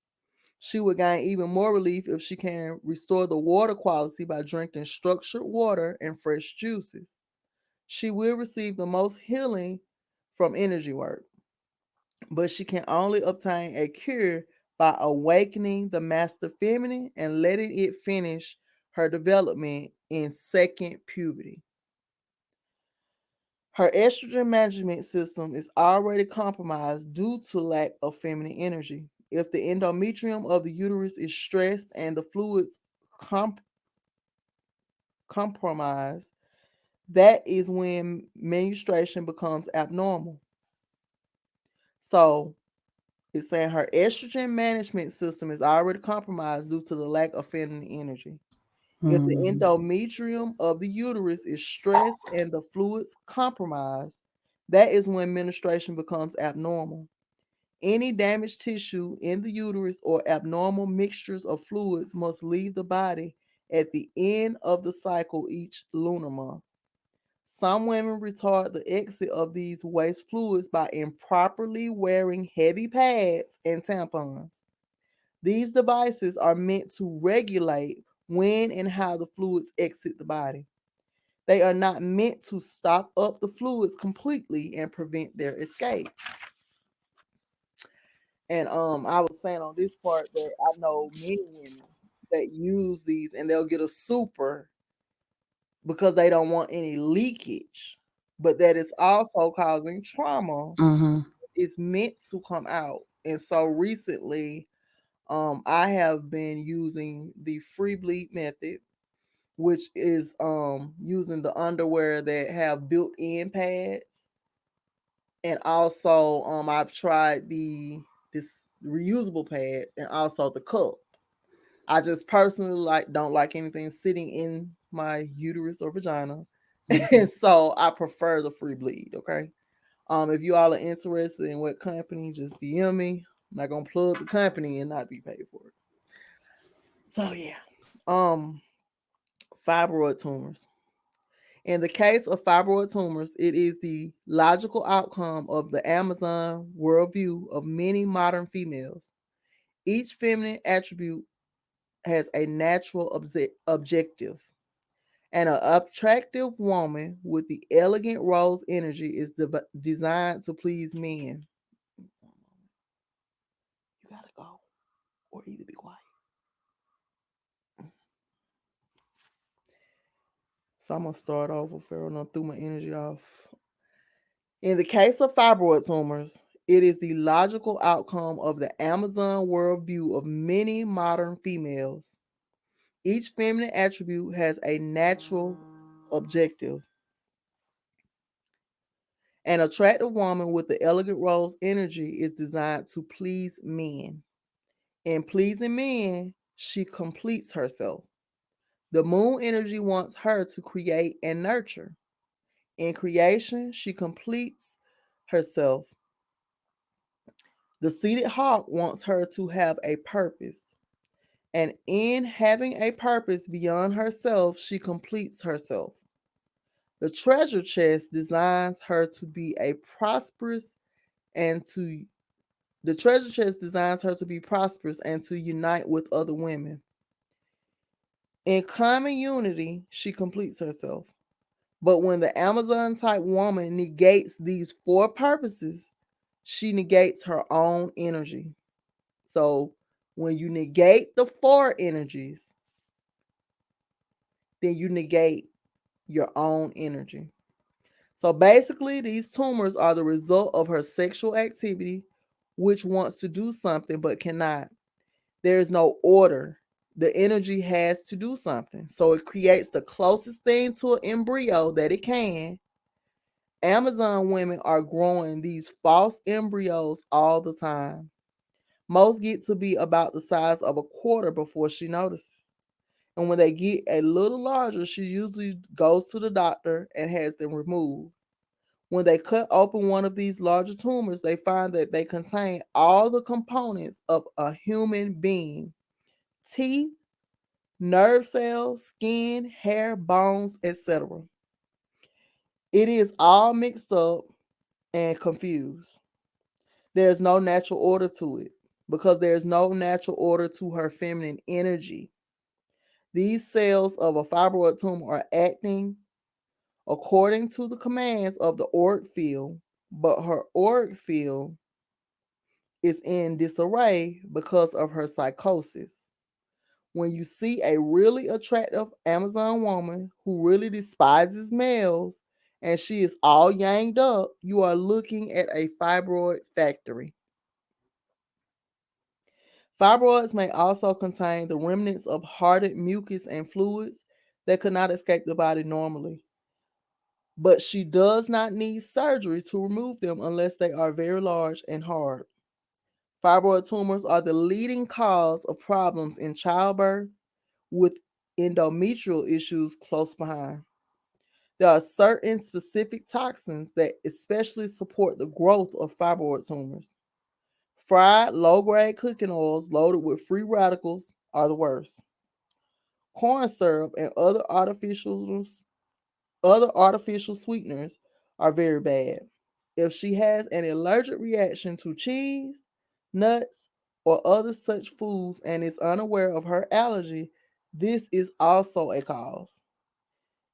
She would gain even more relief if she can restore the water quality by drinking structured water and fresh juices. She will receive the most healing from energy work, but she can only obtain a cure by awakening the master feminine and letting it finish her development in second puberty. Her estrogen management system is already compromised due to lack of feminine energy. If the endometrium of the uterus is stressed and the fluids comp- compromised, that is when menstruation becomes abnormal. So it's saying her estrogen management system is already compromised due to the lack of feminine energy. If the Mm-hmm. endometrium of the uterus is stressed and the fluids compromised, that is when menstruation becomes abnormal. Any damaged tissue in the uterus or abnormal mixtures of fluids must leave the body at the end of the cycle each lunar month. Some women retard the exit of these waste fluids by improperly wearing heavy pads and tampons. These devices are meant to regulate when and how the fluids exit the body. They are not meant to stop up the fluids completely and prevent their escape. And I was saying on this part that I know many women that use these and they'll get a super because they don't want any leakage, but that is also causing trauma. Mm-hmm. It's meant to come out. And so recently, I have been using the free bleed method, which is using the underwear that have built-in pads, and also I've tried the this reusable pads and also the cup. I just personally don't like anything sitting in my uterus or vagina, Mm-hmm. and so I prefer the free bleed. Okay, if you all are interested in what company, just DM me. I'm not gonna plug the company and not be paid for it. So yeah, um, fibroid tumors. In the case of fibroid tumors, it is the logical outcome of the Amazon worldview of many modern females. Each feminine attribute has a natural objective. And an attractive woman with the elegant rose energy is designed to please men. You gotta go or either be quiet. So I'm gonna start over, Pharaoh. I threw my energy off. In the case of fibroid tumors, It is the logical outcome of the Amazon worldview of many modern females. Each feminine attribute has a natural objective. An attractive woman with the elegant rose energy is designed to please men. In pleasing men, she completes herself. The moon energy wants her to create and nurture. In creation, she completes herself. The seated hawk wants her to have a purpose. And in having a purpose beyond herself, she completes herself. The treasure chest designs her to be a prosperous and to the treasure chest designs her to be prosperous and to unite with other women. In common unity, she completes herself. But when the Amazon type woman negates these four purposes, she negates her own energy. So when you negate the four energies, then you negate your own energy. So basically, these tumors are the result of her sexual activity, which wants to do something but cannot. There is no order. The energy has to do something. So it creates the closest thing to an embryo that it can. Amazon women are growing these false embryos all the time. Most get to be about the size of a quarter before she notices. And when they get a little larger, she usually goes to the doctor and has them removed. When they cut open one of these larger tumors, they find that they contain all the components of a human being: teeth, nerve cells, skin, hair, bones, etc. It is all mixed up and confused. There's no natural order to it because there's no natural order to her feminine energy. These cells of a fibroid tumor are acting according to the commands of the auric field, but her auric field is in disarray because of her psychosis. When you see a really attractive Amazon woman who really despises males and she is all yanged up, you are looking at a fibroid factory. Fibroids may also contain the remnants of hardened mucus and fluids that could not escape the body normally. But she does not need surgery to remove them unless they are very large and hard. Fibroid tumors are the leading cause of problems in childbirth, with endometrial issues close behind. There are certain specific toxins that especially support the growth of fibroid tumors. Fried, low grade cooking oils loaded with free radicals are the worst. Corn syrup and other artificial sweeteners are very bad. If she has an allergic reaction to cheese, nuts, or other such foods and is unaware of her allergy, this is also a cause.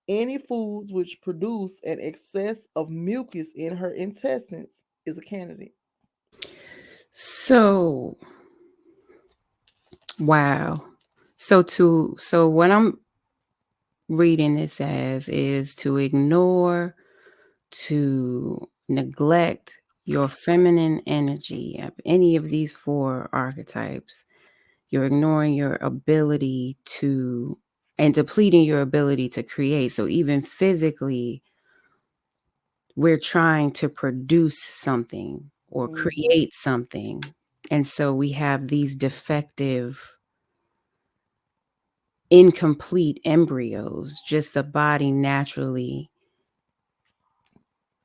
Any foods which produce an excess of mucus in her intestines is a candidate. So, wow. So what I'm reading this as is to ignore, to neglect your feminine energy of any of these four archetypes. You're ignoring your ability to and depleting your ability to create. So even physically, we're trying to produce something or Mm-hmm. create something. And so we have these defective, incomplete embryos, just the body naturally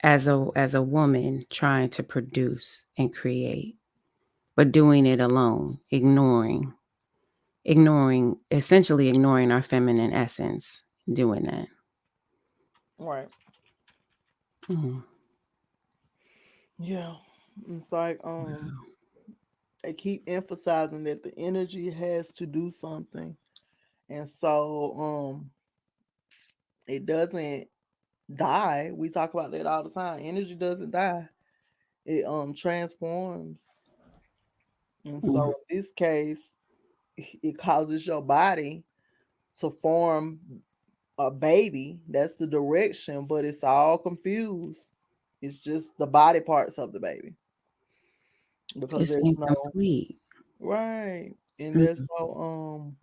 as a woman trying to produce and create, but doing it alone, essentially ignoring our feminine essence, doing that. Right. Mhm. Yeah. It's like they keep emphasizing that the energy has to do something. And so it doesn't die. We talk about that all the time. Energy doesn't die. It transforms. And so Mhm. in this case, it causes your body to form a baby. That's the direction, but it's all confused. It's just the body parts of the baby. because It's there's no incomplete. right, and there's Mhm. no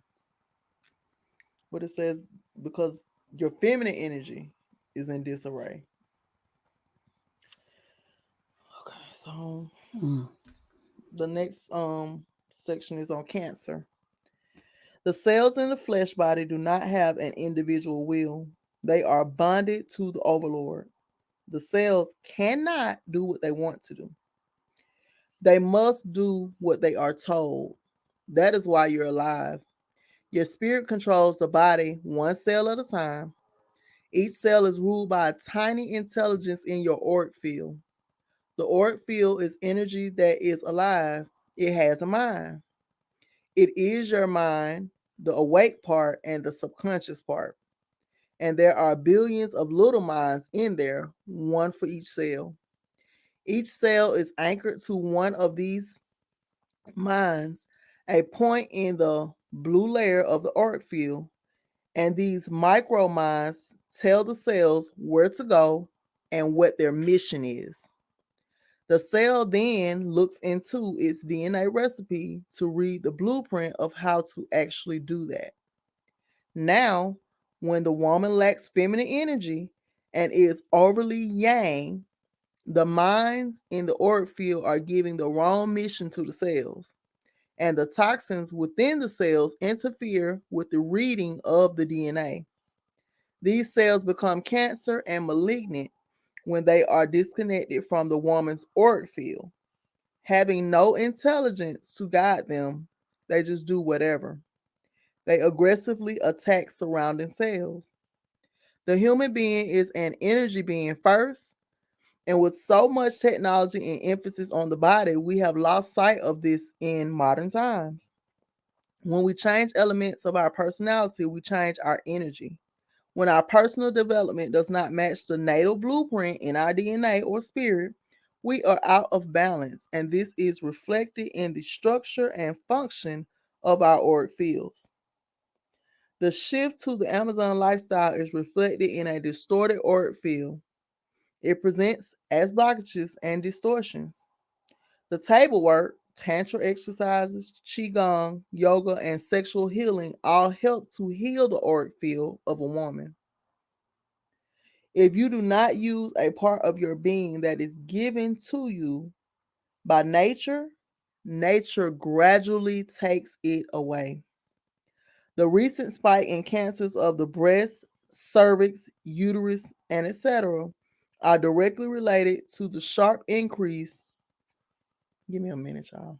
what it says, because your feminine energy is in disarray. Okay, so Mm. the next section is on Cancer. The cells in the flesh body do not have an individual will. They are bonded to the overlord. The cells cannot do what they want to do. They must do what they are told. That is why you're alive. Your spirit controls the body one cell at a time. Each cell is ruled by a tiny intelligence in your auric field. The auric field is energy that is alive. It has a mind. It is your mind, the awake part, and the subconscious part. And there are billions of little minds in there, one for each cell. Each cell is anchored to one of these minds, a point in the blue layer of the auric field, and these micro minds tell the cells where to go and what their mission is. The cell then looks into its DNA recipe to read the blueprint of how to actually do that. Now, when the woman lacks feminine energy and is overly yang, the minds in the auric field are giving the wrong mission to the cells, and the toxins within the cells interfere with the reading of the DNA. These cells become cancer and malignant when they are disconnected from the woman's auric field. Having no intelligence to guide them, they just do whatever. They aggressively attack surrounding cells. The human being is an energy being first, and with so much technology and emphasis on the body, we have lost sight of this in modern times. When we change elements of our personality, we change our energy. When our personal development does not match the natal blueprint in our DNA or spirit, we are out of balance, and this is reflected in the structure and function of our auric fields. The shift to the Amazon lifestyle is reflected in a distorted auric field. It presents as blockages and distortions. The table work, tantra exercises, qigong, yoga, and sexual healing all help to heal the auric field of a woman. If you do not use a part of your being that is given to you by nature, nature gradually takes it away. The recent spike in cancers of the breast, cervix, uterus, and etc. are directly related to the sharp increase. Give me a minute, y'all.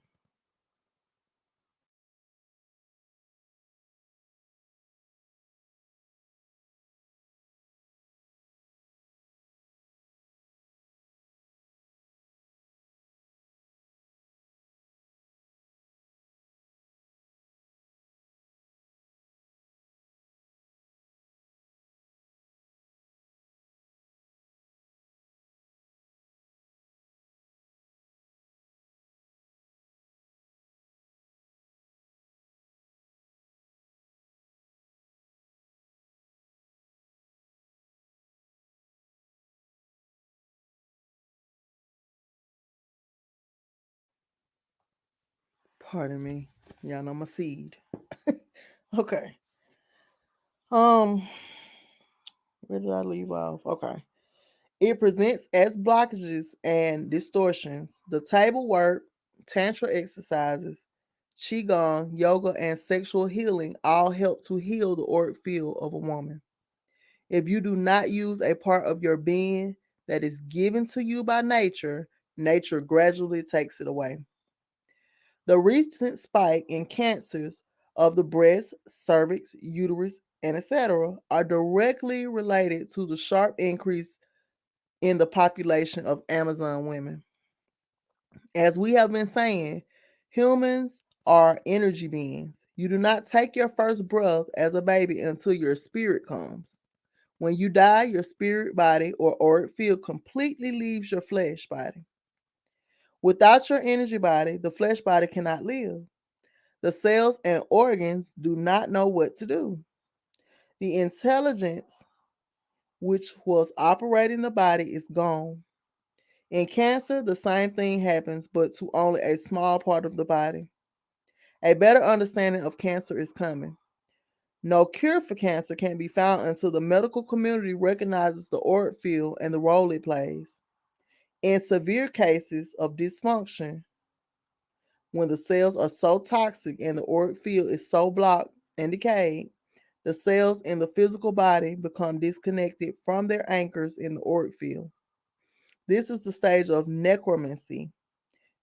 Pardon me. Y'all know my seed. Okay. Um, where did I leave off? Okay. It presents as blockages and distortions. The table work, tantra exercises, qigong, yoga, and sexual healing all help to heal the auric field of a woman. If you do not use a part of your being that is given to you by nature, nature gradually takes it away. The recent spike in cancers of the breast, cervix, uterus, and etc. are directly related to the sharp increase in the population of Amazon women. As we have been saying, humans are energy beings. You do not take your first breath as a baby until your spirit comes. When you die, your spirit body or auric field completely leaves your flesh body. Without your energy body, the flesh body cannot live. The cells and organs do not know what to do. The intelligence which was operating the body is gone. In cancer, the same thing happens, but to only a small part of the body. A better understanding of cancer is coming. No cure for cancer can be found until the medical community recognizes the auric field and the role it plays. In severe cases of dysfunction, when the cells are so toxic and the auric field is so blocked and decayed, the cells in the physical body become disconnected from their anchors in the auric field. This is the stage of necromancy.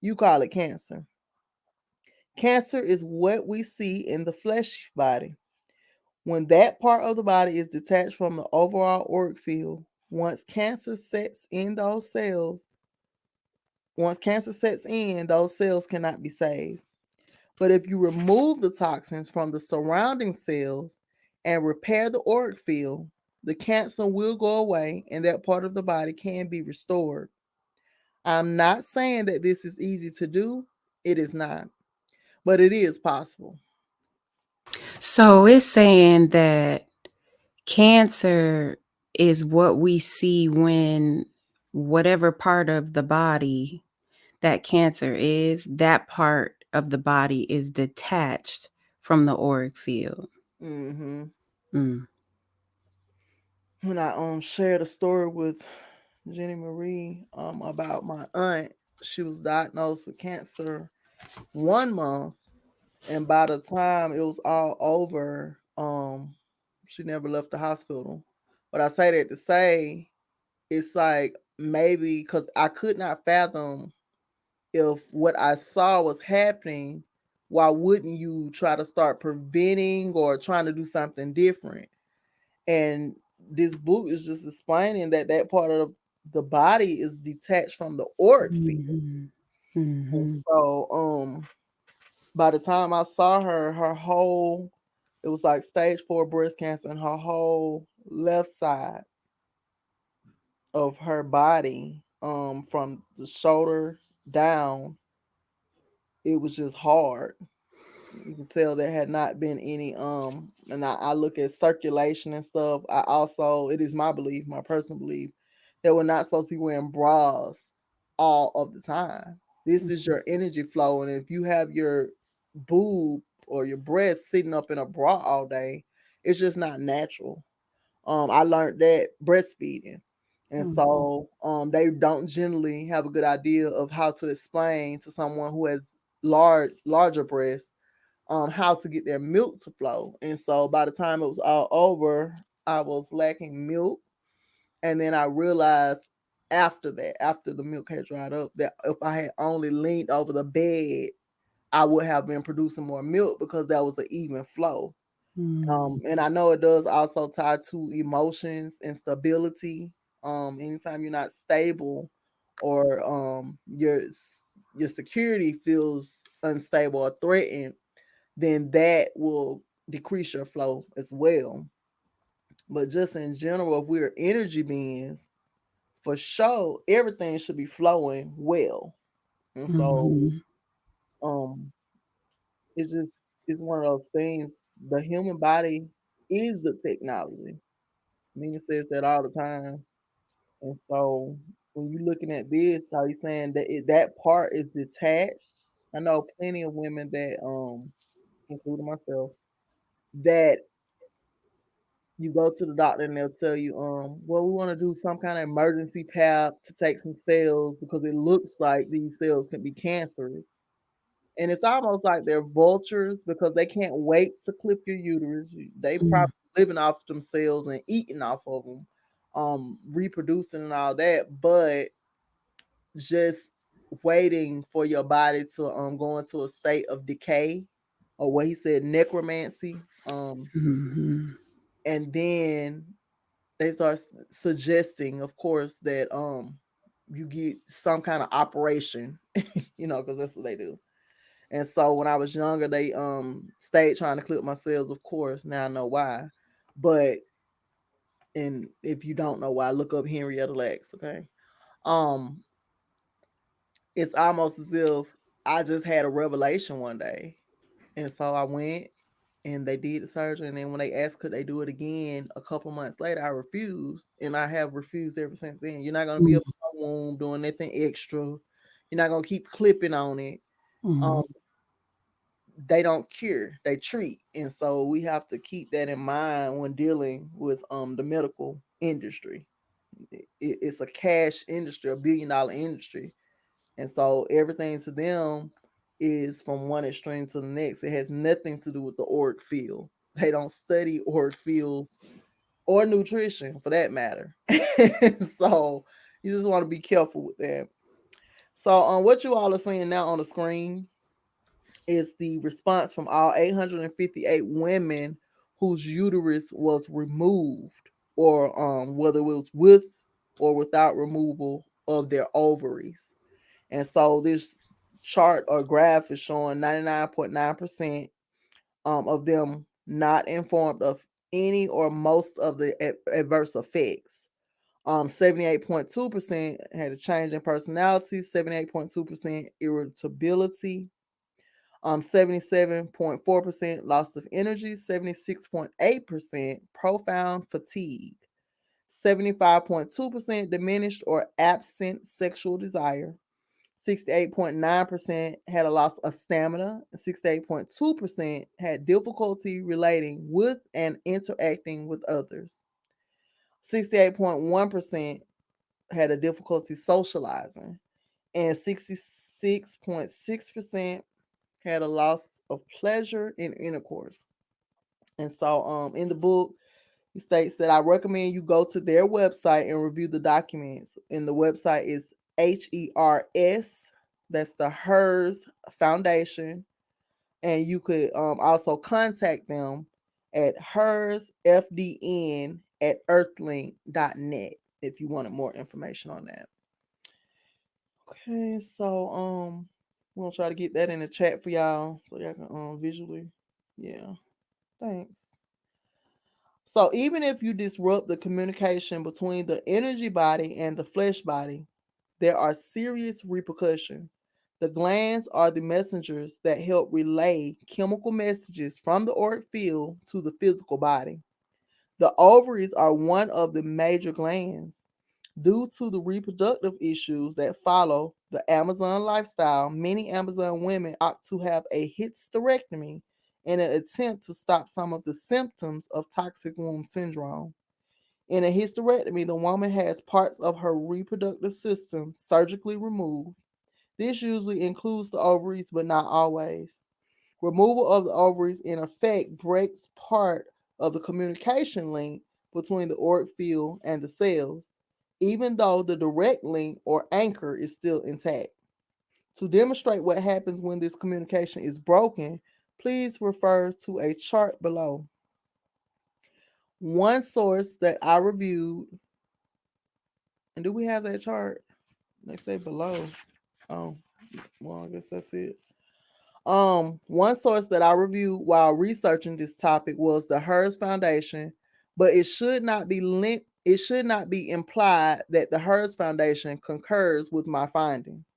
You call it cancer. Cancer is what we see in the flesh body. When that part of the body is detached from the overall auric field, once cancer sets in those cells, once cancer sets in, those cells cannot be saved. But if you remove the toxins from the surrounding cells and repair the auric field, the cancer will go away and that part of the body can be restored. I'm not saying that this is easy to do. It is not, but it is possible. So it's saying that cancer is what we see when whatever part of the body that cancer is, that part of the body is detached from the auric field. Mm-hmm. Mm. When I shared a story with Jenny Marie about my aunt, she was diagnosed with cancer 1 month, and by the time it was all over, she never left the hospital. But I say that to say it's like maybe because I could not fathom if what I saw was happening, why wouldn't you try to start preventing or trying to do something different? And this book is just explaining that that part of the body is detached from the auric field. Mhm. And Mhm. so by the time I saw her, her whole, it was like stage 4 breast cancer, and her whole left side of her body, from the shoulder down, it was just hard. You can tell there had not been any and I look at circulation and stuff. I also, it is my belief, my personal belief, that we're not supposed to be wearing bras all of the time. This is your energy flow, and if you have your boob or your breast sitting up in a bra all day, it's just not natural. I learned that breastfeeding. And Mhm. so they don't generally have a good idea of how to explain to someone who has larger breasts how to get their milk to flow. And so by the time it was all over, I was lacking milk. And then I realized after that, after the milk had dried up, that if I had only leaned over the bed, I would have been producing more milk because that was an even flow. Mhm. And I know it does also tie to emotions and stability. Anytime you're not stable, or your security feels unstable or threatened, then that will decrease your flow as well. But just in general, if we're energy beings, for sure, everything should be flowing well. And so, Mhm. um, it's just, it's one of those things. The human body is the technology. Nina says that all the time. And so, when you're looking at this, how you saying that that part is detached. I know plenty of women that, including myself, that you go to the doctor and they'll tell you, well, we want to do some kind of emergency pap to take some cells because it looks like these cells can be cancerous. And it's almost like they're vultures because they can't wait to clip your uterus. They Mhm. probably living off them cells and eating off of them, reproducing and all that, but just waiting for your body to go into a state of decay, or what he said, necromancy. Mhm. And then they start suggesting, of course, that you get some kind of operation, because that's what they do. And so when I was younger, they stayed trying to clip my cells, of course. Now I know why. But and if you don't know why, look up Henrietta Lacks, okay? Um, it's almost as if I just had a revelation one day. And so I went and they did the surgery. And then when they asked could they do it again a couple months later, I refused. And I have refused ever since then. You're not going to be able to wound, doing nothing extra. You're not gonna keep clipping on it. Um, Mhm. they don't cure, they treat, and so we have to keep that in mind when dealing with the medical industry. It's a cash industry, $1 billion industry, and so everything to them is from one extreme to the next. It has nothing to do with the Auric field. They don't study Auric fields or nutrition for that matter. So you just want to be careful with that. So what you all are seeing now on the screen is the response from all 858 women whose uterus was removed, or whether it was with or without removal of their ovaries. And so this chart or graph is showing 99.9% of them not informed of any or most of the adverse effects. 78.2% had a change in personality, 78.2% irritability, 77.4% loss of energy, 76.8% profound fatigue, 75.2% diminished or absent sexual desire, 68.9% had a loss of stamina, 68.2% had difficulty relating with and interacting with others, 68.1% had a difficulty socializing, and 66.6% had a loss of pleasure in intercourse. And so in the book, it states that I recommend you go to their website and review the documents. And the website is HERS, that's the HERS Foundation. And you could also contact them at HERSFDN at earthlink.net if you wanted more information on that. Okay, so we're gonna try to get that in the chat for y'all so y'all can visually. Yeah, thanks. So even if you disrupt the communication between the energy body and the flesh body, there are serious repercussions. The glands are the messengers that help relay chemical messages from the auric field to the physical body. The ovaries are one of the major glands. Due to the reproductive issues that follow the Amazon lifestyle, many Amazon women opt to have a hysterectomy in an attempt to stop some of the symptoms of toxic womb syndrome. In a hysterectomy, the woman has parts of her reproductive system surgically removed. This usually includes the ovaries, but not always. Removal of the ovaries, in effect, breaks part of the communication link between the auric field and the cells, even though the direct link or anchor is still intact. To demonstrate what happens when this communication is broken, please refer to a chart below. One source that I reviewed, and do we have that chart? They say below. Oh, well, I guess that's it. One source that I reviewed while researching this topic was the HERS Foundation, but it should not be implied that the HERS Foundation concurs with my findings.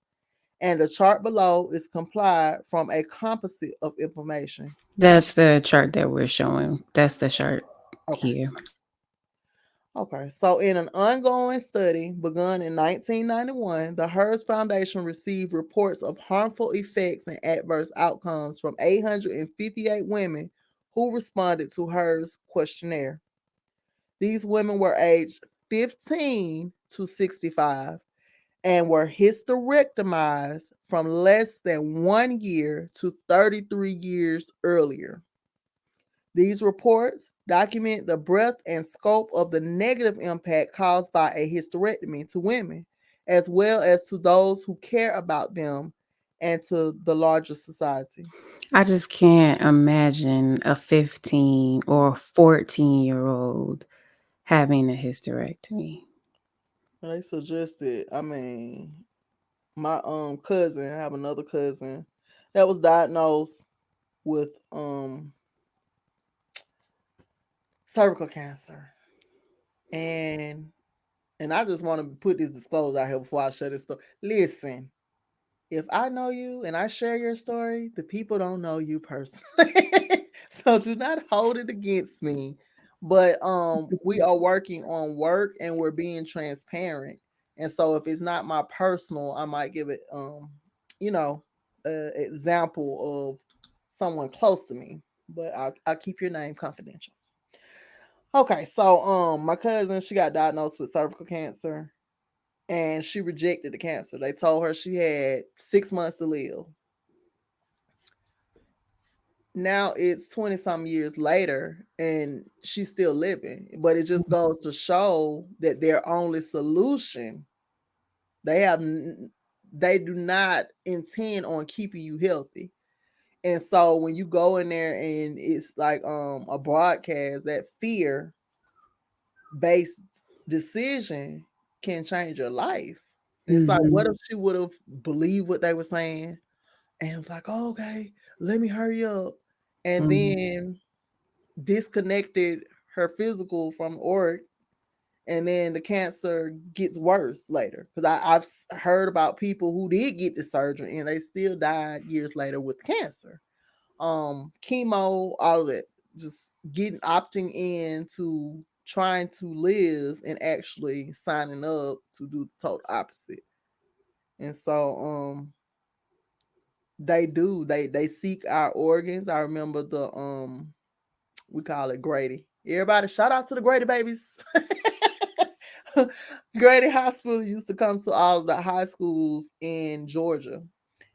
And the chart below is complied from a composite of information. That's the chart that we're showing. That's the chart Okay. here. Okay, so in an ongoing study begun in 1991, the HERS Foundation received reports of harmful effects and adverse outcomes from 858 women who responded to HERS questionnaire. These women were aged 15 to 65 and were hysterectomized from less than 1 year to 33 years earlier. These reports document the breadth and scope of the negative impact caused by a hysterectomy to women, as well as to those who care about them and to the larger society. I just can't imagine a 15 or 14-year-old having a hysterectomy. They suggested, my cousin, I have another cousin that was diagnosed with cervical cancer. And I just want to put this disclosure out here before I share this story. Listen, if I know you and I share your story, the people don't know you personally. So do not hold it against me. But we are working on work and we're being transparent. And so if it's not my personal, I might give it you know, example of someone close to me, but I'll keep your name confidential. Okay, so my cousin, she got diagnosed with cervical cancer and she rejected the cancer. They told her she had 6 months to live. Now it's 20 some years later and she's still living, but it just goes to show that their only solution, they have they do not intend on keeping you healthy. And so when you go in there and it's like a broadcast, that fear based decision can change your life. And it's like, what Mhm. if she would have believed what they were saying and was like, oh, okay, let me hurry up, and Mhm. then disconnected her physical from Auric, and then the cancer gets worse later. Because I've heard about people who did get the surgery and they still died years later with cancer. Chemo, all of it, just getting opting in to trying to live and actually signing up to do the total opposite. And so they seek our organs. I remember the we call it Grady. Everybody shout out to the Grady babies. Grady Hospital used to come to all of the high schools in Georgia,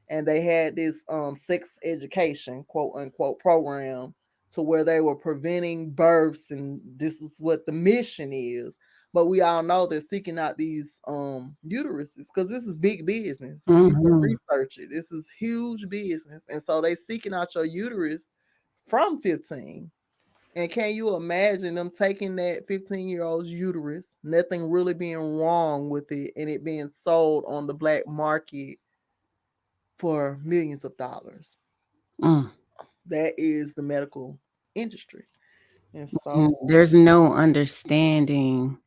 and they had this sex education quote unquote program to where they were preventing births, and this is what the mission is. But we all know they're seeking out these uteruses because this is big business. You can Mhm. research it. This is huge business, and so they seeking out your uterus from 15. And can you imagine them taking that 15-year-old's uterus, nothing really being wrong with it, and it being sold on the black market for millions of dollars? Mm. That is the medical industry. And Mm. so, There's no understanding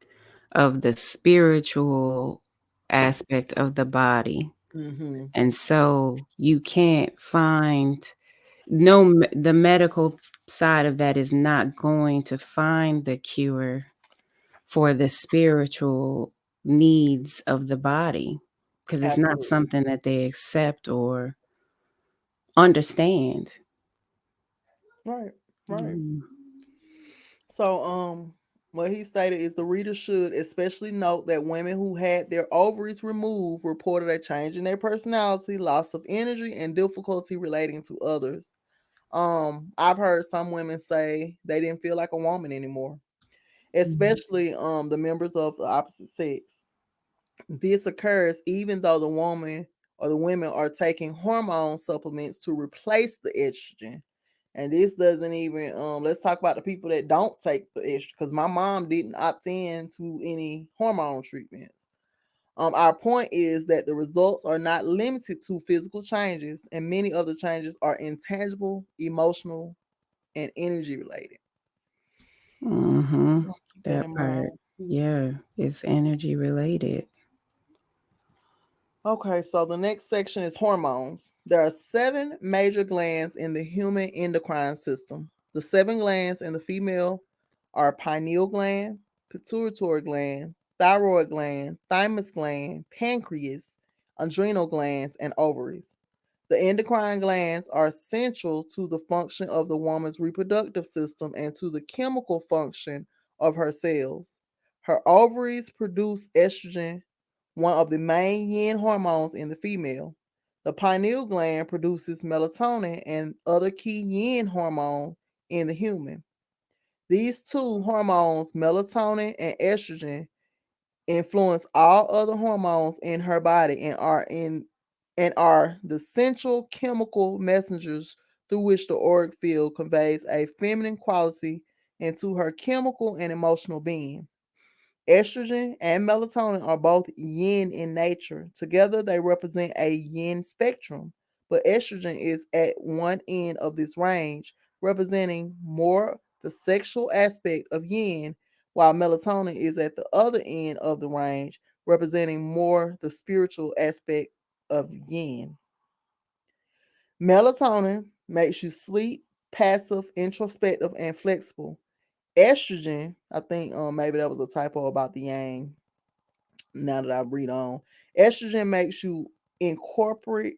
of the spiritual aspect of the body. mm-hmm, And so you can't find the medical side of that is not going to find the cure for the spiritual needs of the body because it's not absolutely. something that they accept or understand. Right, right. Mm. So, what he stated is the reader should especially note that women who had their ovaries removed reported a change in their personality, loss of energy, and difficulty relating to others. I've heard some women say they didn't feel like a woman anymore, especially the members of the opposite sex. This occurs even though the woman or the women are taking hormone supplements to replace the estrogen. And this doesn't even let's talk about the people that don't take the estrogen, because my mom didn't opt in to any hormone treatments. Our point is that the results are not limited to physical changes, and many of the changes are intangible, emotional, and energy related. Mm-hmm. Keep that That in part, mind. yeah, it's energy related. Okay, so the next section is hormones. There are 7 major glands in the human endocrine system. The 7 glands in the female are pineal gland, pituitary gland, thyroid gland, thymus gland, pancreas, adrenal glands, and ovaries. The endocrine glands are central to the function of the woman's reproductive system and to the chemical function of her cells. Her ovaries produce estrogen, one of the main yin hormones in the female. The pineal gland produces melatonin and other key yin hormone in the human. These two hormones, melatonin and estrogen, influence all other hormones in her body and are the central chemical messengers through which the auric field conveys a feminine quality into her chemical and emotional being. Estrogen and melatonin are both yin in nature. Together, they represent a yin spectrum, but estrogen is at one end of this range, representing more the sexual aspect of yin, while melatonin is at the other end of the range, representing more the spiritual aspect of yin. Melatonin makes you sleep, passive, introspective, and flexible. Estrogen, I think maybe that was a typo about the yang. now that I read on, estrogen makes you incorporate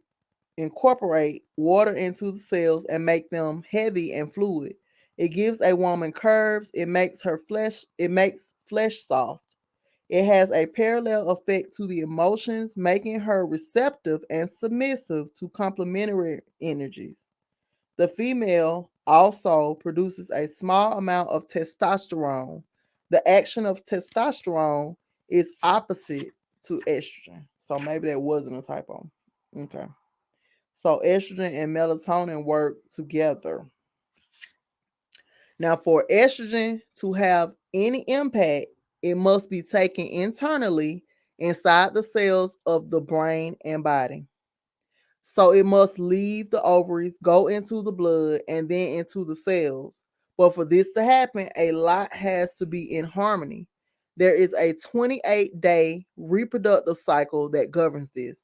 incorporate water into the cells and make them heavy and fluid. It gives a woman curves, it makes flesh soft. It has a parallel effect to the emotions, making her receptive and submissive to complementary energies. The female also produces a small amount of testosterone. The action of testosterone is opposite to estrogen. So maybe that wasn't a typo. Okay. So estrogen and melatonin work together. Now, for estrogen to have any impact, it must be taken internally inside the cells of the brain and body. So it must leave the ovaries, go into the blood, and then into the cells. But for this to happen, a lot has to be in harmony. There is a 28-day reproductive cycle that governs this.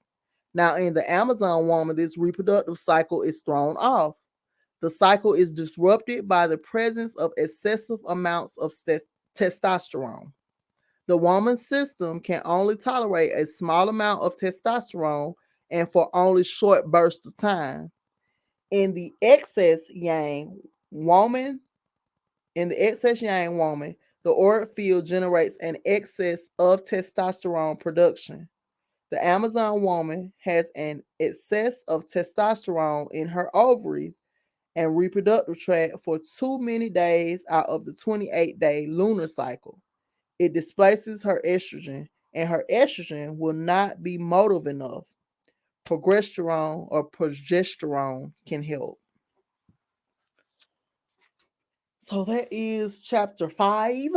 Now, in the Amazon woman, this reproductive cycle is thrown off. The cycle is disrupted by the presence of excessive amounts of testosterone. The woman's system can only tolerate a small amount of testosterone and for only short bursts of time. In the excess yang woman, in the excess yang woman, the auric field generates an excess of testosterone production. The Amazon woman has an excess of testosterone in her ovaries and reproductive tract for too many days out of the 28-day lunar cycle. It displaces her estrogen, and her estrogen will not be motive enough. Progesterone can help. So that is chapter 5.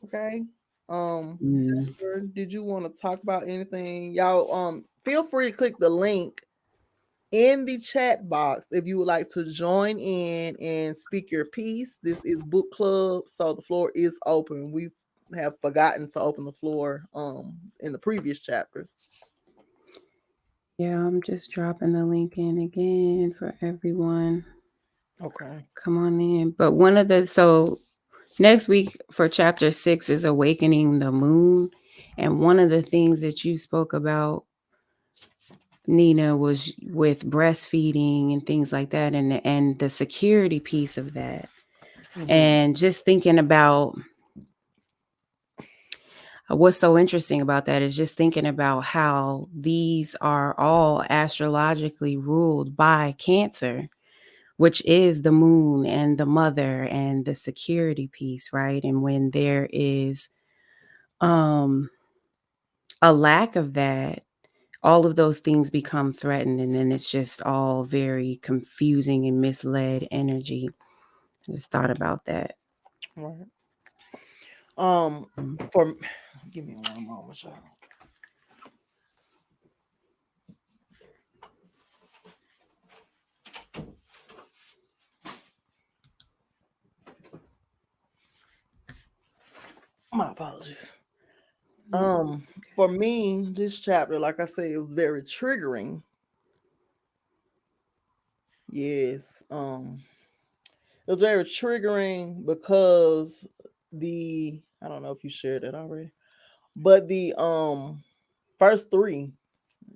Okay. Mm. Did you want to talk about anything? Y'all feel free to click the link in the chat box if you would like to join in and speak your piece. This is book club, so the floor is open. We have forgotten to open the floor in the previous chapters. Yeah, I'm just dropping the link in again for everyone. Okay. Come on in. But next week for chapter 6 is Awakening the Moon. And one of the things that you spoke about, Nina, was with breastfeeding and things like that, and the security piece of that. Mm-hmm. And just thinking about what's so interesting about that is just thinking about how these are all astrologically ruled by Cancer, which is the moon and the mother and the security piece, right? And when there is um a lack of that, all of those things become threatened, and then it's just all very confusing and misled energy. I just thought about that. Right. Um, Mm. for give me one moment, y'all. My apologies. For me, this chapter, like I said, it was very triggering. Yes. It was very triggering because I don't know if you shared it already, but the first three,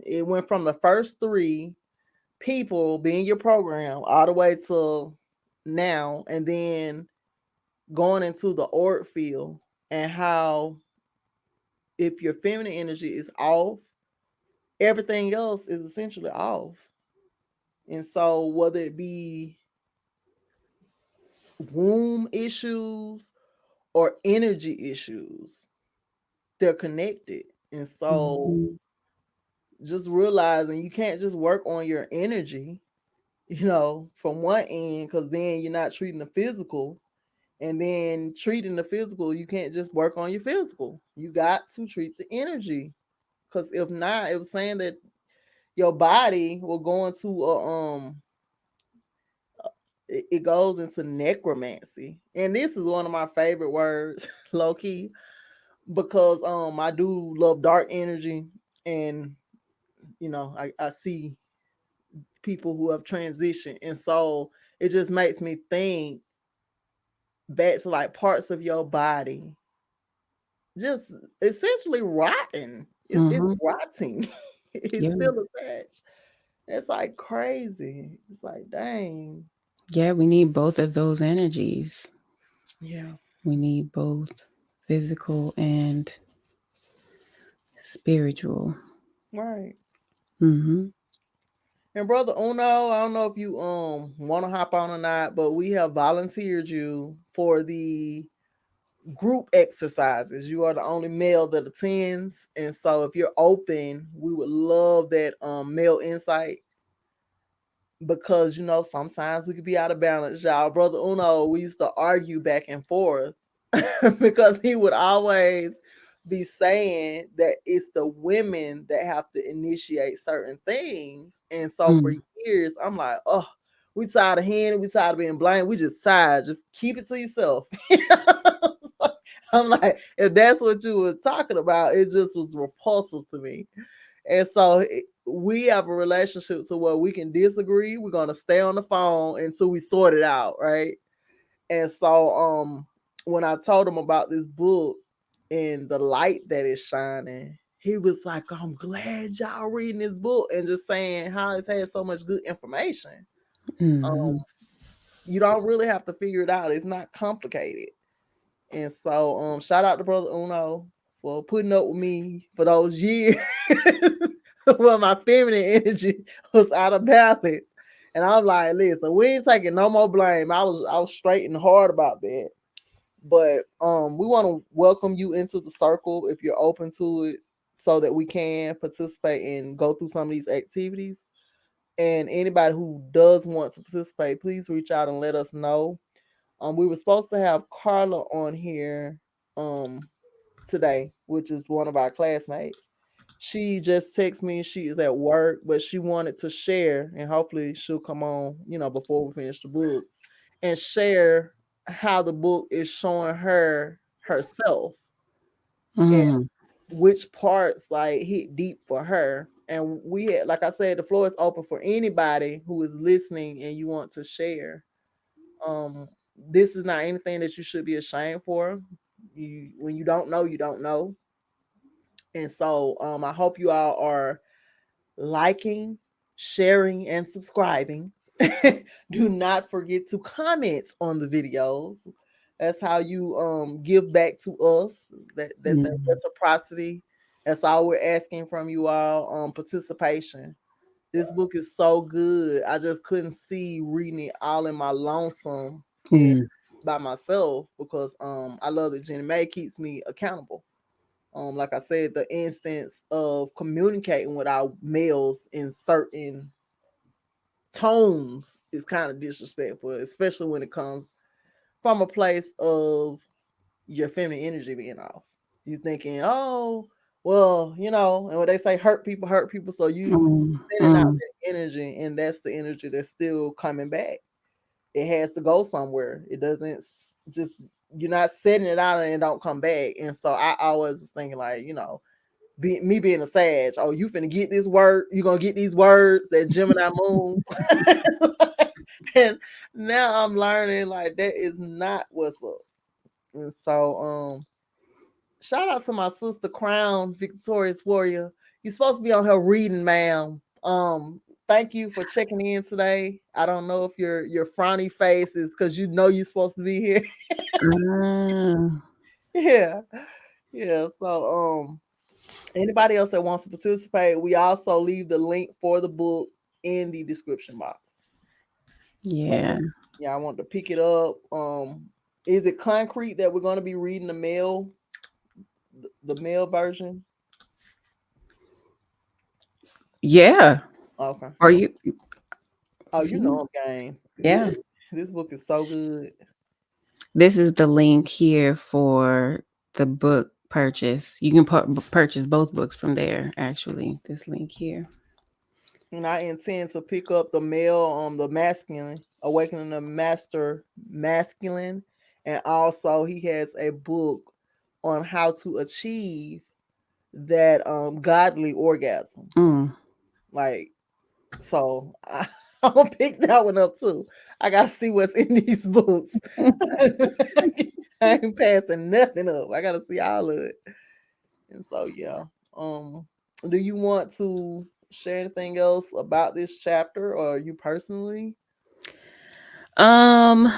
it went from the first three people being your program all the way to now, and then going into the auric field, and how if your feminine energy is off, everything else is essentially off. And so whether it be womb issues or energy issues, they're connected. And so Mhm. just realizing you can't just work on your energy, from one end, because then you're not treating the physical. And then treating the physical, you can't just work on your physical. You got to treat the energy. Because if not, it was saying that your body will go into it goes into necromancy. And this is one of my favorite words, low key, because I do love dark energy, and I see people who have transitioned, and so it just makes me think back to like parts of your body just essentially rotten. It's Mm-hmm. rotting. It's Yeah. still attached. It's like crazy. It's like, dang. Yeah, we need both of those energies. Yeah. We need both physical and spiritual. Right. Mm-hmm. And brother Uno, I don't know if you want to hop on or not, but we have volunteered you for the group exercises. You are the only male that attends, and so if you're open, we would love that male insight, because sometimes we could be out of balance. Y'all, brother Uno, we used to argue back and forth because he would always be saying that it's the women that have to initiate certain things. And so for Mm. years, I'm like, oh, we tired of hearing it, we tired of being blamed, we just tired. Just keep it to yourself. I'm like, if that's what you were talking about, it just was repulsive to me. And so we have a relationship to where we can disagree. We're gonna stay on the phone until we sort it out, right? And so when I told him about this book and the light that is shining, he was like, I'm glad y'all reading this book, and just saying how it's had so much good information. Um, Mm-hmm. you don't really have to figure it out. It's not complicated. And so shout out to brother Uno for putting up with me for those years when my feminine energy was out of balance. And I'm like, listen, we ain't taking no more blame. I was straight and hard about that. But we want to welcome you into the circle if you're open to it, so that we can participate and go through some of these activities. And anybody who does want to participate, please reach out and let us know. We were supposed to have Carla on here um today, which is one of our classmates. She just texted me she is at work, but she wanted to share, and hopefully she'll come on, before we finish the book, and share how the book is showing her herself, and Mm. which parts like hit deep for her. And we had, like I said, the floor is open for anybody who is listening and you want to share. Um, this is not anything that you should be ashamed for. When you don't know, you don't know. And so I hope you all are liking, sharing, and subscribing. Do not forget to comment on the videos. That's how you give back to us. That's that Mm. reciprocity. That's all we're asking from you all. Participation. This book is so good. I just couldn't see reading it all in my lonesome and Mm. by myself, because I love that Jenny Mae keeps me accountable. Like I said, the instance of communicating with our males in certain tones is kind of disrespectful, especially when it comes from a place of your feminine energy being off. You thinking, oh, well, and when they say hurt people, so you Mm. sending out Mm. that energy, and that's the energy that's still coming back. It has to go somewhere. It doesn't just, you're not setting it out and it don't come back. And so I always was thinking, like, me being a Sag, oh, you finna get this word, you gonna get these words that Gemini moon. And now I'm learning like that is not what's up. And so shout out to my sister Crown Victorious Warrior. You're supposed to be on her reading, ma'am. Thank you for checking in today. I don't know if your frowny face is because you're supposed to be here. Ah. Yeah. Yeah. So anybody else that wants to participate, we also leave the link for the book in the description box. So Yeah. yeah, I want to pick it up. Is it concrete that we're going to be reading the male version? Yeah. Okay. Or you, Oh, if you, I'm game. yeah. This book is so good. This is the link here for the book purchase. You can purchase both books from there, actually. This link here. And I intend to pick up the male, the masculine, awakening the master masculine, and also he has a book on how to achieve that godly orgasm. Mm. Like, so I'm gonna pick that one up too. I gotta see what's in these books. I ain't passing nothing up. I gotta see all of it. And so yeah. Um, do you want to share anything else about this chapter or you personally? Um,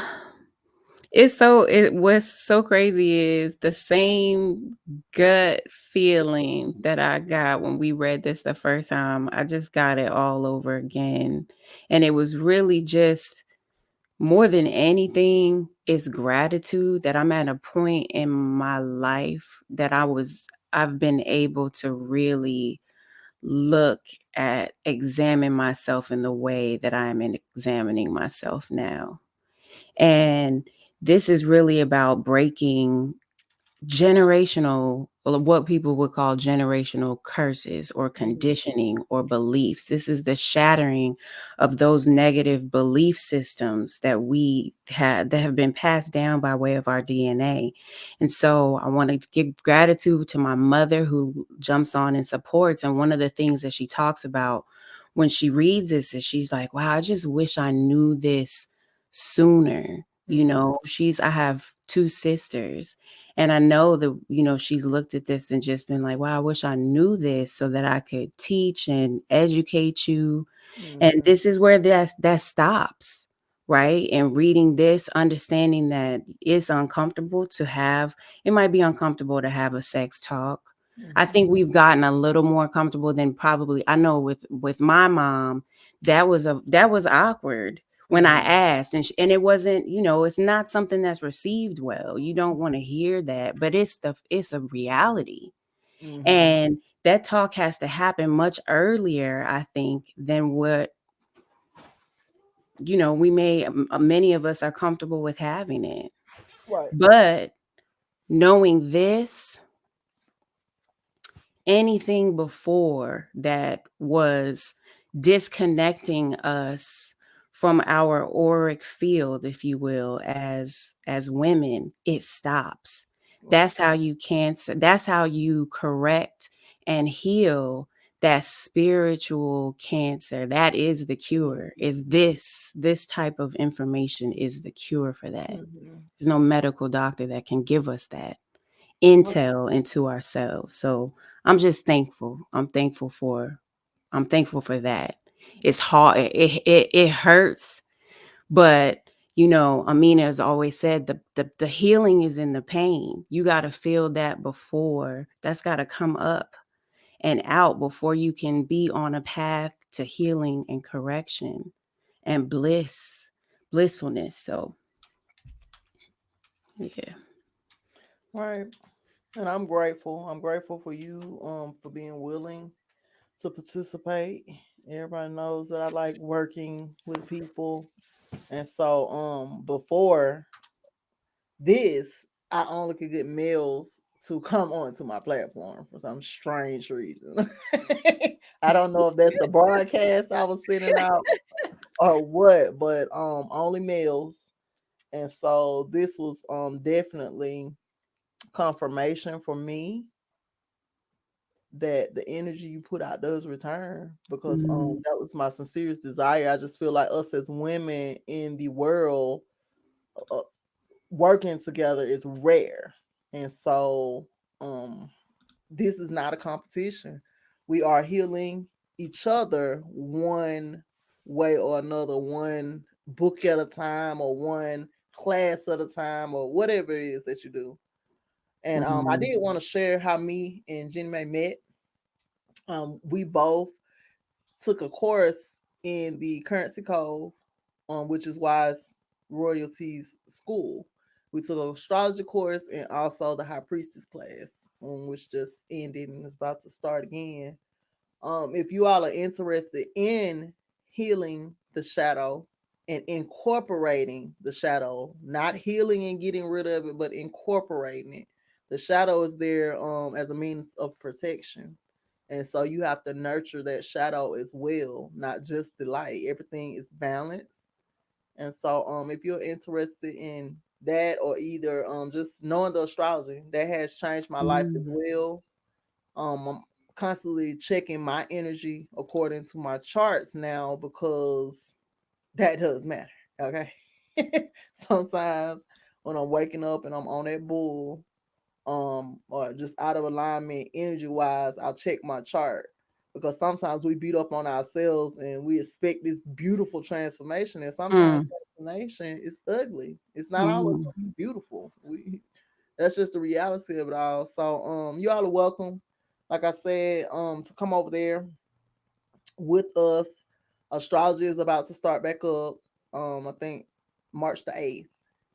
it what's so crazy is the same gut feeling that I got when we read this the first time. I just got it all over again. And it was really just more than anything is gratitude that I'm at a point in my life that I've been able to really look at examine myself in the way that I am examining myself now. And this is really about breaking generational, or what people would call generational curses or Mhm. conditioning or beliefs. This is the shattering of those negative belief systems that we had that have been passed down by way of our DNA. And so I want to give gratitude to my mother who jumps on and supports. And one of the things that she talks about when she reads this is she's like, wow, I just wish I knew this sooner. Mhm. I have two sisters, and I know that, she's looked at this and just been like, wow, I wish I knew this so that I could teach and educate you. And Mhm. this is where that stops, right? And reading this, understanding that it might be uncomfortable to have a sex talk. I Mhm. think we've gotten a little more comfortable than probably I know with my mom. That was awkward when I Mhm. asked, and it wasn't, it's not something that's received well. You don't want to hear that, but it's a reality. Mhm. And that talk has to happen much earlier, I think, than what, many of us are comfortable with having it. Right. But knowing this, anything before that was disconnecting us from our auric field, if you will, as women, it stops. Right. That's how you correct and heal that spiritual cancer. That is the cure. Is this type of information is the cure for that. Mhm. There's no medical doctor that can give us that Right. intel into ourselves. So I'm just thankful. I'm thankful for that. It's hard. It hurts, but Amina has always said the healing is in the pain. You got to feel that before. That's got to come up and out before you can be on a path to healing and correction and blissfulness. So yeah. Right. And I'm grateful. I'm grateful for you for being willing to participate. Everybody knows that I like working with people. And so before this, I only could get males to come onto my platform for some strange reason. I don't know if that's the broadcast I was sending out or what, but only males. And so this was definitely confirmation for me that the energy you put out does return, because Mm, that was my sincerest desire. I just feel like us as women in the world uh, working together is rare. And so um this is not a competition. We are healing each other one way or another, one book at a time or one class at a time or whatever it is that you do. And I mm, did want to share how me and Jenny May met. We both took a course in the currency code, which is Wise Royalties School. We took an astrology course and also the High Priestess class, which just ended and is about to start again. If you all are interested in healing the shadow and incorporating the shadow, not healing and getting rid of it, but incorporating it, the shadow is there as a means of protection. And so you have to nurture that shadow as well, not just the light. Everything is balanced. And so if you're interested in that, or either just knowing the astrology, that has changed my life as mm, well. I'm constantly checking my energy according to my charts now, because that does matter. Okay. Sometimes when I'm waking up and I'm on that bull, or just out of alignment energy wise, I'll check my chart, because sometimes we beat up on ourselves and we expect this beautiful transformation, and sometimes Mm. transformation is ugly. It's not always Mhm. beautiful. That's just the reality of it all. So you all are welcome, like I said, to come over there with us. Astrology is about to start back up. I think March the 8th.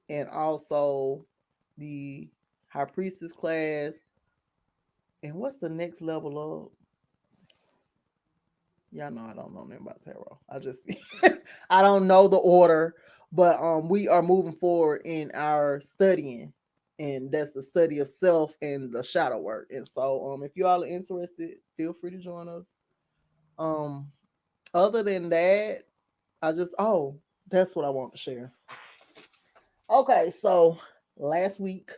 And also the High Priestess class. And what's the next level of? Y'all know I don't know nothing about tarot. I just I don't know the order, but we are moving forward in our studying, and that's the study of self and the shadow work. And so if you all are interested, feel free to join us. Um Other than that, I just that's what I want to share. Okay, so last week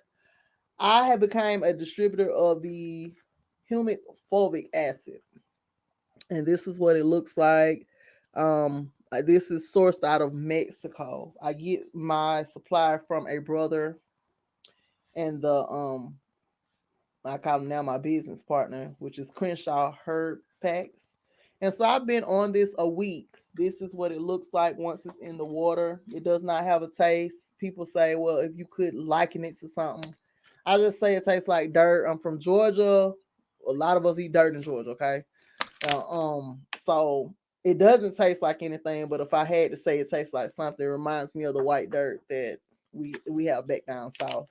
I have become a distributor of the humic fulvic acid, and this is what it looks like. This is sourced out of Mexico. I get my supply from a brother, and the I call him now my business partner, which is Crenshaw Herb Packs. And so I've been on this a week. This is what it looks like once it's in the water. It does not have a taste. People say, well, if you could liken it to something, I just say it tastes like dirt. I'm from Georgia. A lot of us eat dirt in Georgia, okay? So it doesn't taste like anything, but if I had to say it tastes like something, it reminds me of the white dirt that we have back down south.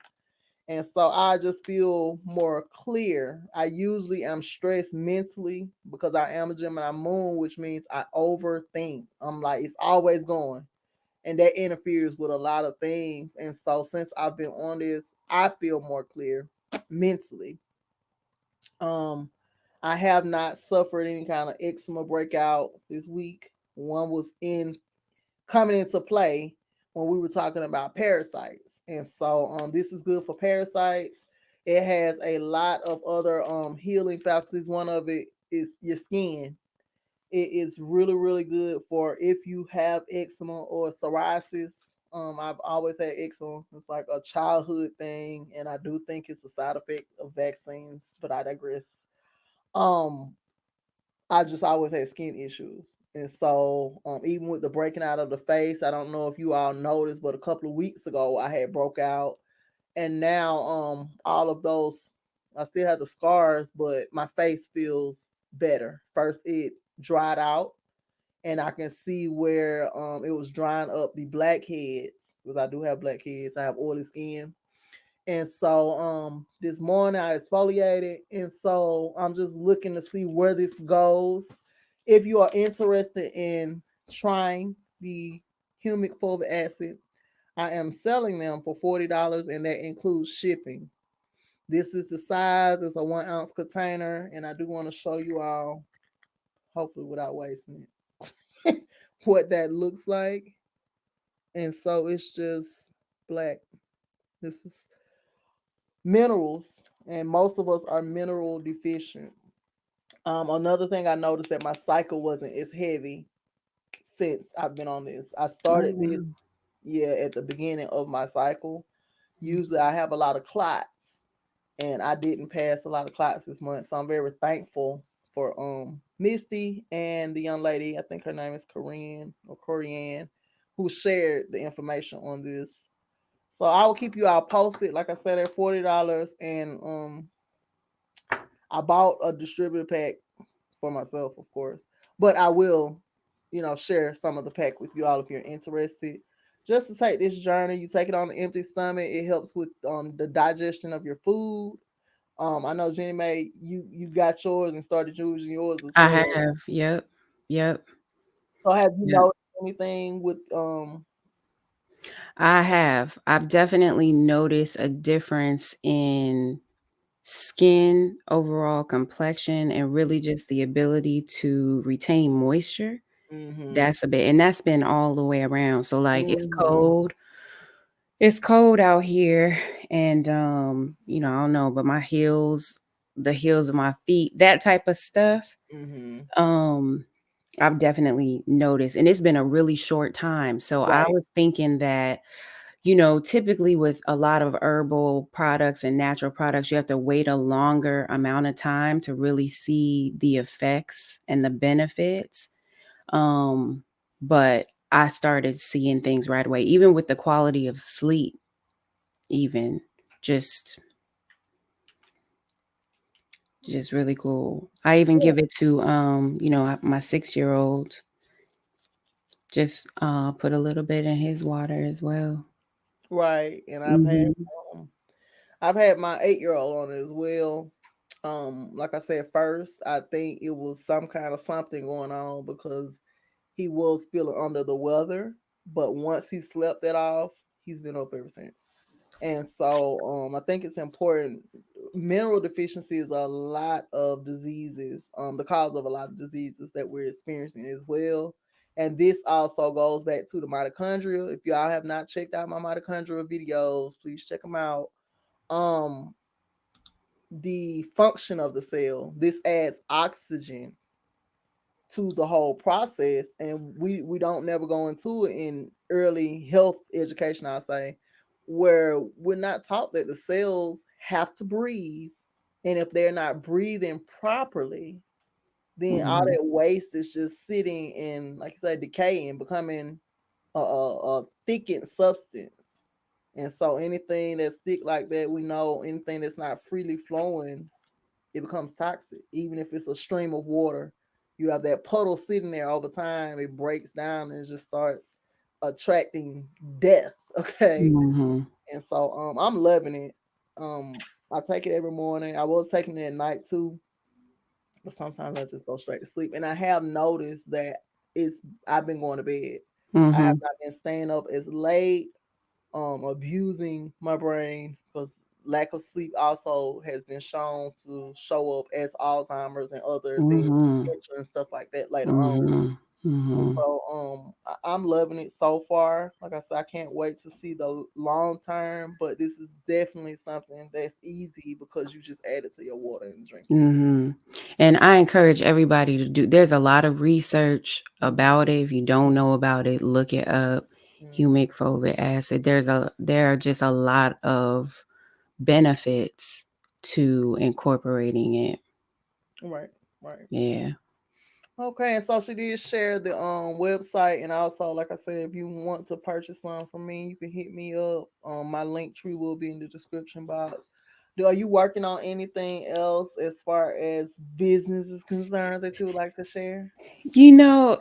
And so I just feel more clear. I usually am stressed mentally because I am a Gemini moon, which means I overthink. I'm like, it's always going. And that interferes with a lot of things. And so since I've been on this, I feel more clear mentally. Um, I have not suffered any kind of eczema breakout this week. One was in coming into play when we were talking about parasites. And so this is good for parasites. It has a lot of other healing faculties. One of it is your skin. It is really, really good for if you have eczema or psoriasis. I've always had eczema. It's like a childhood thing, and I do think it's a side effect of vaccines, but I digress. Um, I just always had skin issues. And so, even with the breaking out of the face, I don't know if you all noticed, but a couple of weeks ago I had broke out, and now all of those, I still have the scars, but my face feels better. First, it dried out, and I can see where it was drying up the blackheads, because I do have blackheads. I have oily skin, and so this morning I exfoliated, and so I'm just looking to see where this goes. If you are interested in trying the humic fulvic acid, I am selling them for $40, and that includes shipping. This is the size, it's a 1 ounce container, and I do want to show you all, hopefully without wasting it, what that looks like. And so it's just black. This is minerals, and most of us are mineral deficient. Another thing I noticed that my cycle wasn't as heavy since I've been on this. I Oh, started this, wow. yeah, at the beginning of my cycle. Usually I have a lot of clots, and I didn't pass a lot of clots this month, so I'm very thankful for Misty and the young lady, I think her name is Korean or Korean, who shared the information on this. So I will keep you all posted. Like I said, at $40, and I bought a distributor pack for myself, of course, but I will, share some of the pack with you all if you're interested. Just to take this journey, you take it on an empty stomach. It helps with the digestion of your food. I know Jenny May, you got yours and started using yours as I well. have. Yep. Yep. So have you Yep. noticed anything with I have. I've definitely noticed a difference in skin, overall complexion, and really just the ability to retain moisture. mm-hmm, That's a bit, and that's been all the way around. So like it's mm-hmm, cold. It's cold out here, and I don't know, but my heels, the heels of my feet, that type of stuff, mm-hmm, um I've definitely noticed, and it's been a really short time. So I right, was thinking that typically with a lot of herbal products and natural products, you have to wait a longer amount of time to really see the effects and the benefits. Um, but I started seeing things right away, even with the quality of sleep, even just just really cool. I even Yeah. give it to my 6-year old. Just put a little bit in his water as well. Right. And Hmm. um I've had my 8-year old on it as well. Like I said, first I think it was some kind of something going on because he was feeling under the weather, but once he slept it off, he's been up ever since. And so I think it's important. Mineral deficiency is a lot of diseases, the cause of a lot of diseases that we're experiencing as well. And this also goes back to the mitochondria. If y'all have not checked out my mitochondria videos, please check them out. Um, the function of the cell. This adds oxygen to the whole process, and we don't never go into it in early health education, I say, where we're not taught that the cells have to breathe, and if they're not breathing properly, then all Hmm. that waste is just sitting in, like you said, decaying, becoming a thickened substance. And so anything that's thick like that, we know anything that's not freely flowing, it becomes toxic. Even if it's a stream of water, you have that puddle sitting there over time, it breaks down and it just starts attracting death. Okay. Hmm. And so I'm loving it. I take it every morning. I was taking it at night too, but sometimes I just go straight to sleep. And I have noticed that it's I've been going to bed. I have Hmm. not been staying up as late, abusing my brain, because lack of sleep also has been shown to show up as Alzheimer's and other things, Hmm. dementia and stuff like that later on. Hmm. And Hmm. so I'm loving it so far. Like I said, I can't wait to see the long term, but this is definitely something that's easy because you just add it to your water and drink it. Hmm. And I encourage everybody to do. There's a lot of research about it. If you don't know about it, look it up. Mm, Humic fulvic acid. There are just a lot of benefits to incorporating it. right, right. Yeah. Okay, and so she did share the website, and also, like I said, if you want to purchase some from me, you can hit me up. My link tree will be in the description box. Are you working on anything else as far as business is concerned that you would like to share? No,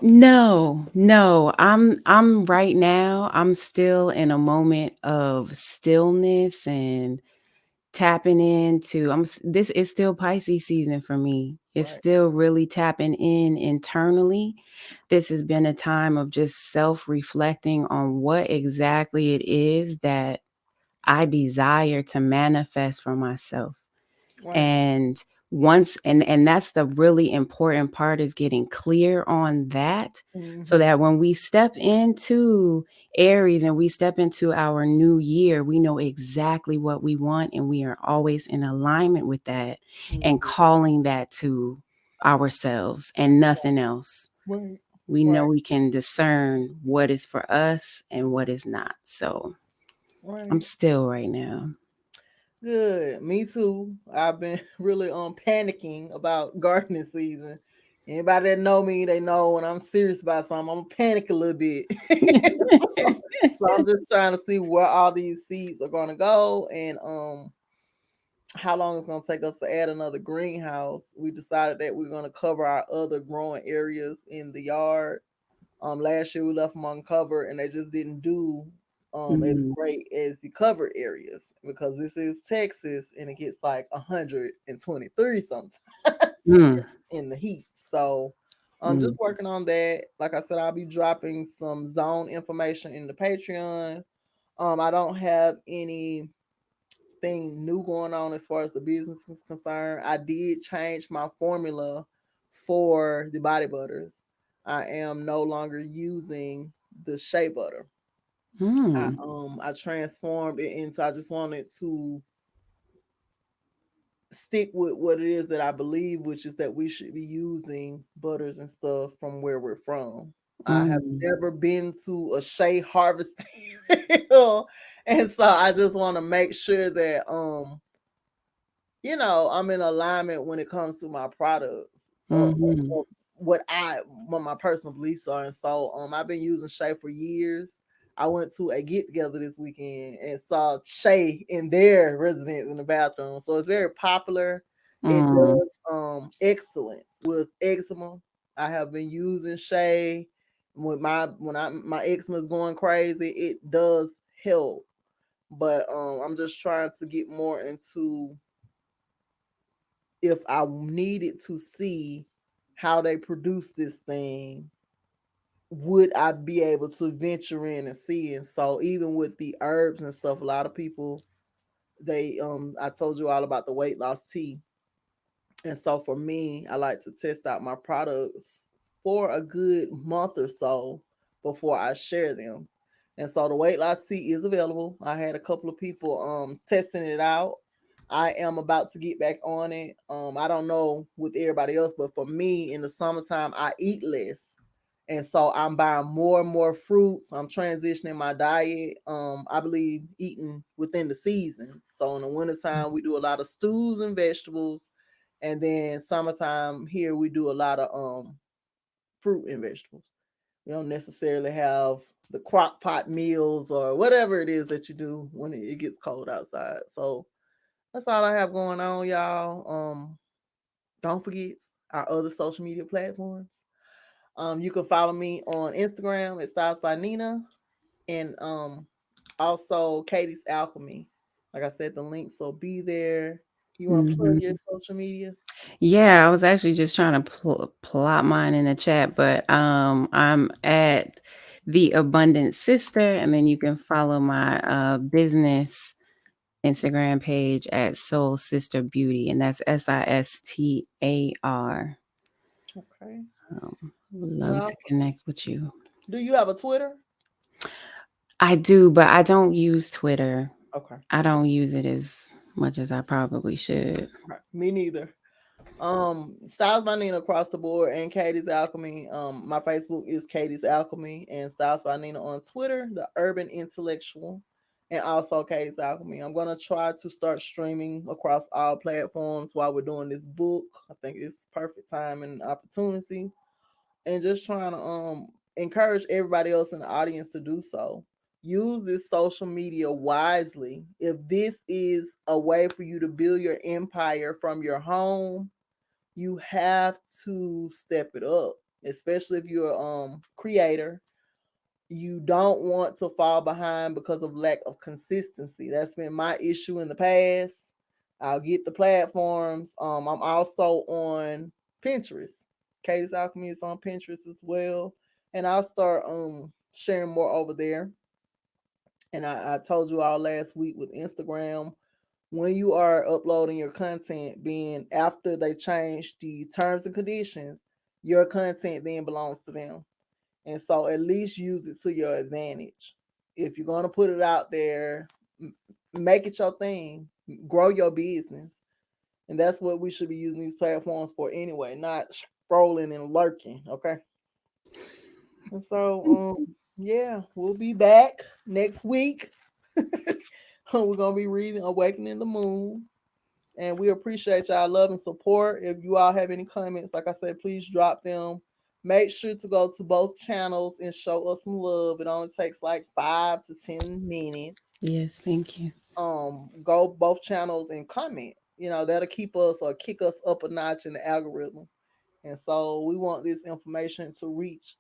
no. I'm right now, I'm still in a moment of stillness and tapping into this is still Pisces season for me. It's Right, still really tapping in internally. This has been a time of just self-reflecting on what exactly it is that I desire to manifest for myself. right. And and that's the really important part, is getting clear on that, so Mm-hmm. that when we step into Aries and we step into our new year, we know exactly what we want, and we are always in alignment with that and Mm-hmm. calling that to ourselves and nothing else. Right, We know right, we can discern what is for us and what is not. So I'm right. still right now. Good. Me too. I've been really panicking about gardening season. Anybody that know me, they know when I'm serious about something, I'm gonna panic a little bit. So I'm just trying to see where all these seeds are gonna go, and how long it's gonna take us to add another greenhouse. We decided that we're gonna cover our other growing areas in the yard. Last year we left them uncovered, and they just didn't do as Mhm. great as the covered areas, because this is Texas and it gets like 123 sometimes Mm, in the heat. So I'm mm, just working on that. Like I said, I'll be dropping some zone information in the Patreon. I don't have anything new going on as far as the business is concerned. I did change my formula for the body butters. I am no longer using the shea butter. mm, I transformed it into, I just wanted to stick with what it is that I believe, which is that we should be using butters and stuff from where we're from. I have mm, never been to a shea harvesting field, And so I just want to make sure that I'm in alignment when it comes to my products, Mm-hmm. or what my personal beliefs are. And so I've been using Shay for years. I went to a get together this weekend and saw Shay in their residence in the bathroom. So it's very popular. It Mm. does excellent with eczema. I have been using Shay with my eczema is going crazy. It does help. But I'm just trying to get more into, if I needed to see how they produce this thing, would I be able to venture in and see? And so even with the herbs and stuff, a lot of people, they I told you all about the weight loss tea. And so for me, I like to test out my products for a good month or so before I share them. And so the weight loss tea is available. I had a couple of people testing it out. I am about to get back on it. I don't know with everybody else, but for me in the summertime, I eat less. And so I'm buying more and more fruits. I'm transitioning my diet. I believe eating within the seasons. So in the wintertime, we do a lot of stews and vegetables, and then summertime here we do a lot of fruit and vegetables. We don't necessarily have the crock pot meals or whatever it is that you do when it gets cold outside. So that's all I have going on, y'all. Don't forget our other social media platforms. You can follow me on Instagram at Styles by Nina, and also Katie's Alchemy. Like I said, the links will be there. You want to plug your Mm-hmm. social media? Yeah, I was actually just trying to plot mine in the chat, but I'm at the Abundant Sister, and then you can follow my business Instagram page at Soul Sister Beauty, and that's Sistar. Okay. Would And love to also, connect with you. do you have a Twitter? I do, but I don't use Twitter. Okay. I don't use it as much as I probably should. Right. Me neither. Styles by Nina across the board and Katie's Alchemy. My Facebook is Katie's Alchemy, and Styles by Nina on Twitter, the Urban Intellectual, and also Katie's Alchemy. I'm gonna try to start streaming across all platforms while we're doing this book. I think it's perfect time and opportunity, and just trying to encourage everybody else in the audience to do so. Use this social media wisely. If this is a way for you to build your empire from your home, you have to step it up, especially if you're creator. You don't want to fall behind because of lack of consistency. That's been my issue in the past. I'll get the platforms. I'm also on Pinterest. Katie's Alchemy is on Pinterest as well. And I'll start sharing more over there. And I told you all last week with Instagram, when you are uploading your content, being after they change the terms and conditions, your content then belongs to them. And so at least use it to your advantage. If you're going to put it out there, make it your thing, grow your business. And that's what we should be using these platforms for anyway, not scrolling and lurking. Okay. And so, yeah, we'll be back next week. We're going to be reading Awakening the Moon. And we appreciate y'all love and support. If you all have any comments, like I said, please drop them. Make sure to go to both channels and show us some love. It only takes like 5 to 10 minutes. Yes, thank you. Go both channels and comment. That'll keep us or kick us up a notch in the algorithm. And so we want this information to reach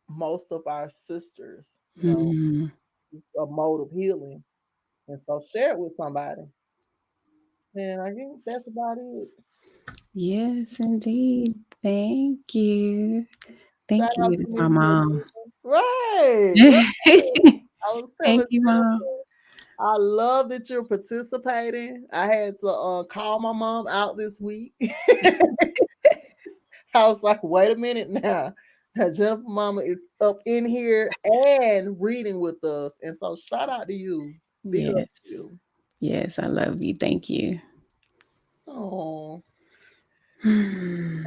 most of our sisters. Mm-hmm. It's a mode of healing. And so share it with somebody. And I think that's about it. Yes, indeed. Thank you. Shout Thank out you. to That's Miss my mom. Melissa. Right, right. I was telling Thank you, mom. Jennifer, I love that you're participating. I had to call my mom out this week. I was like, wait a minute now. Jennifer Mama is up in here and reading with us. And so shout out to you. Big up Yes. to you. Yes, I love you. Thank you. Oh.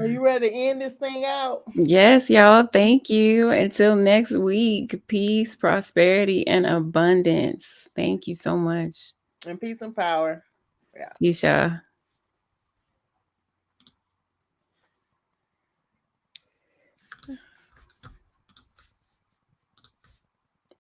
Are you ready to end this thing out? Yes, y'all. Thank you. Until next week, peace, prosperity, and abundance. Thank you so much. And peace and power. Yeah. Peace, y'all.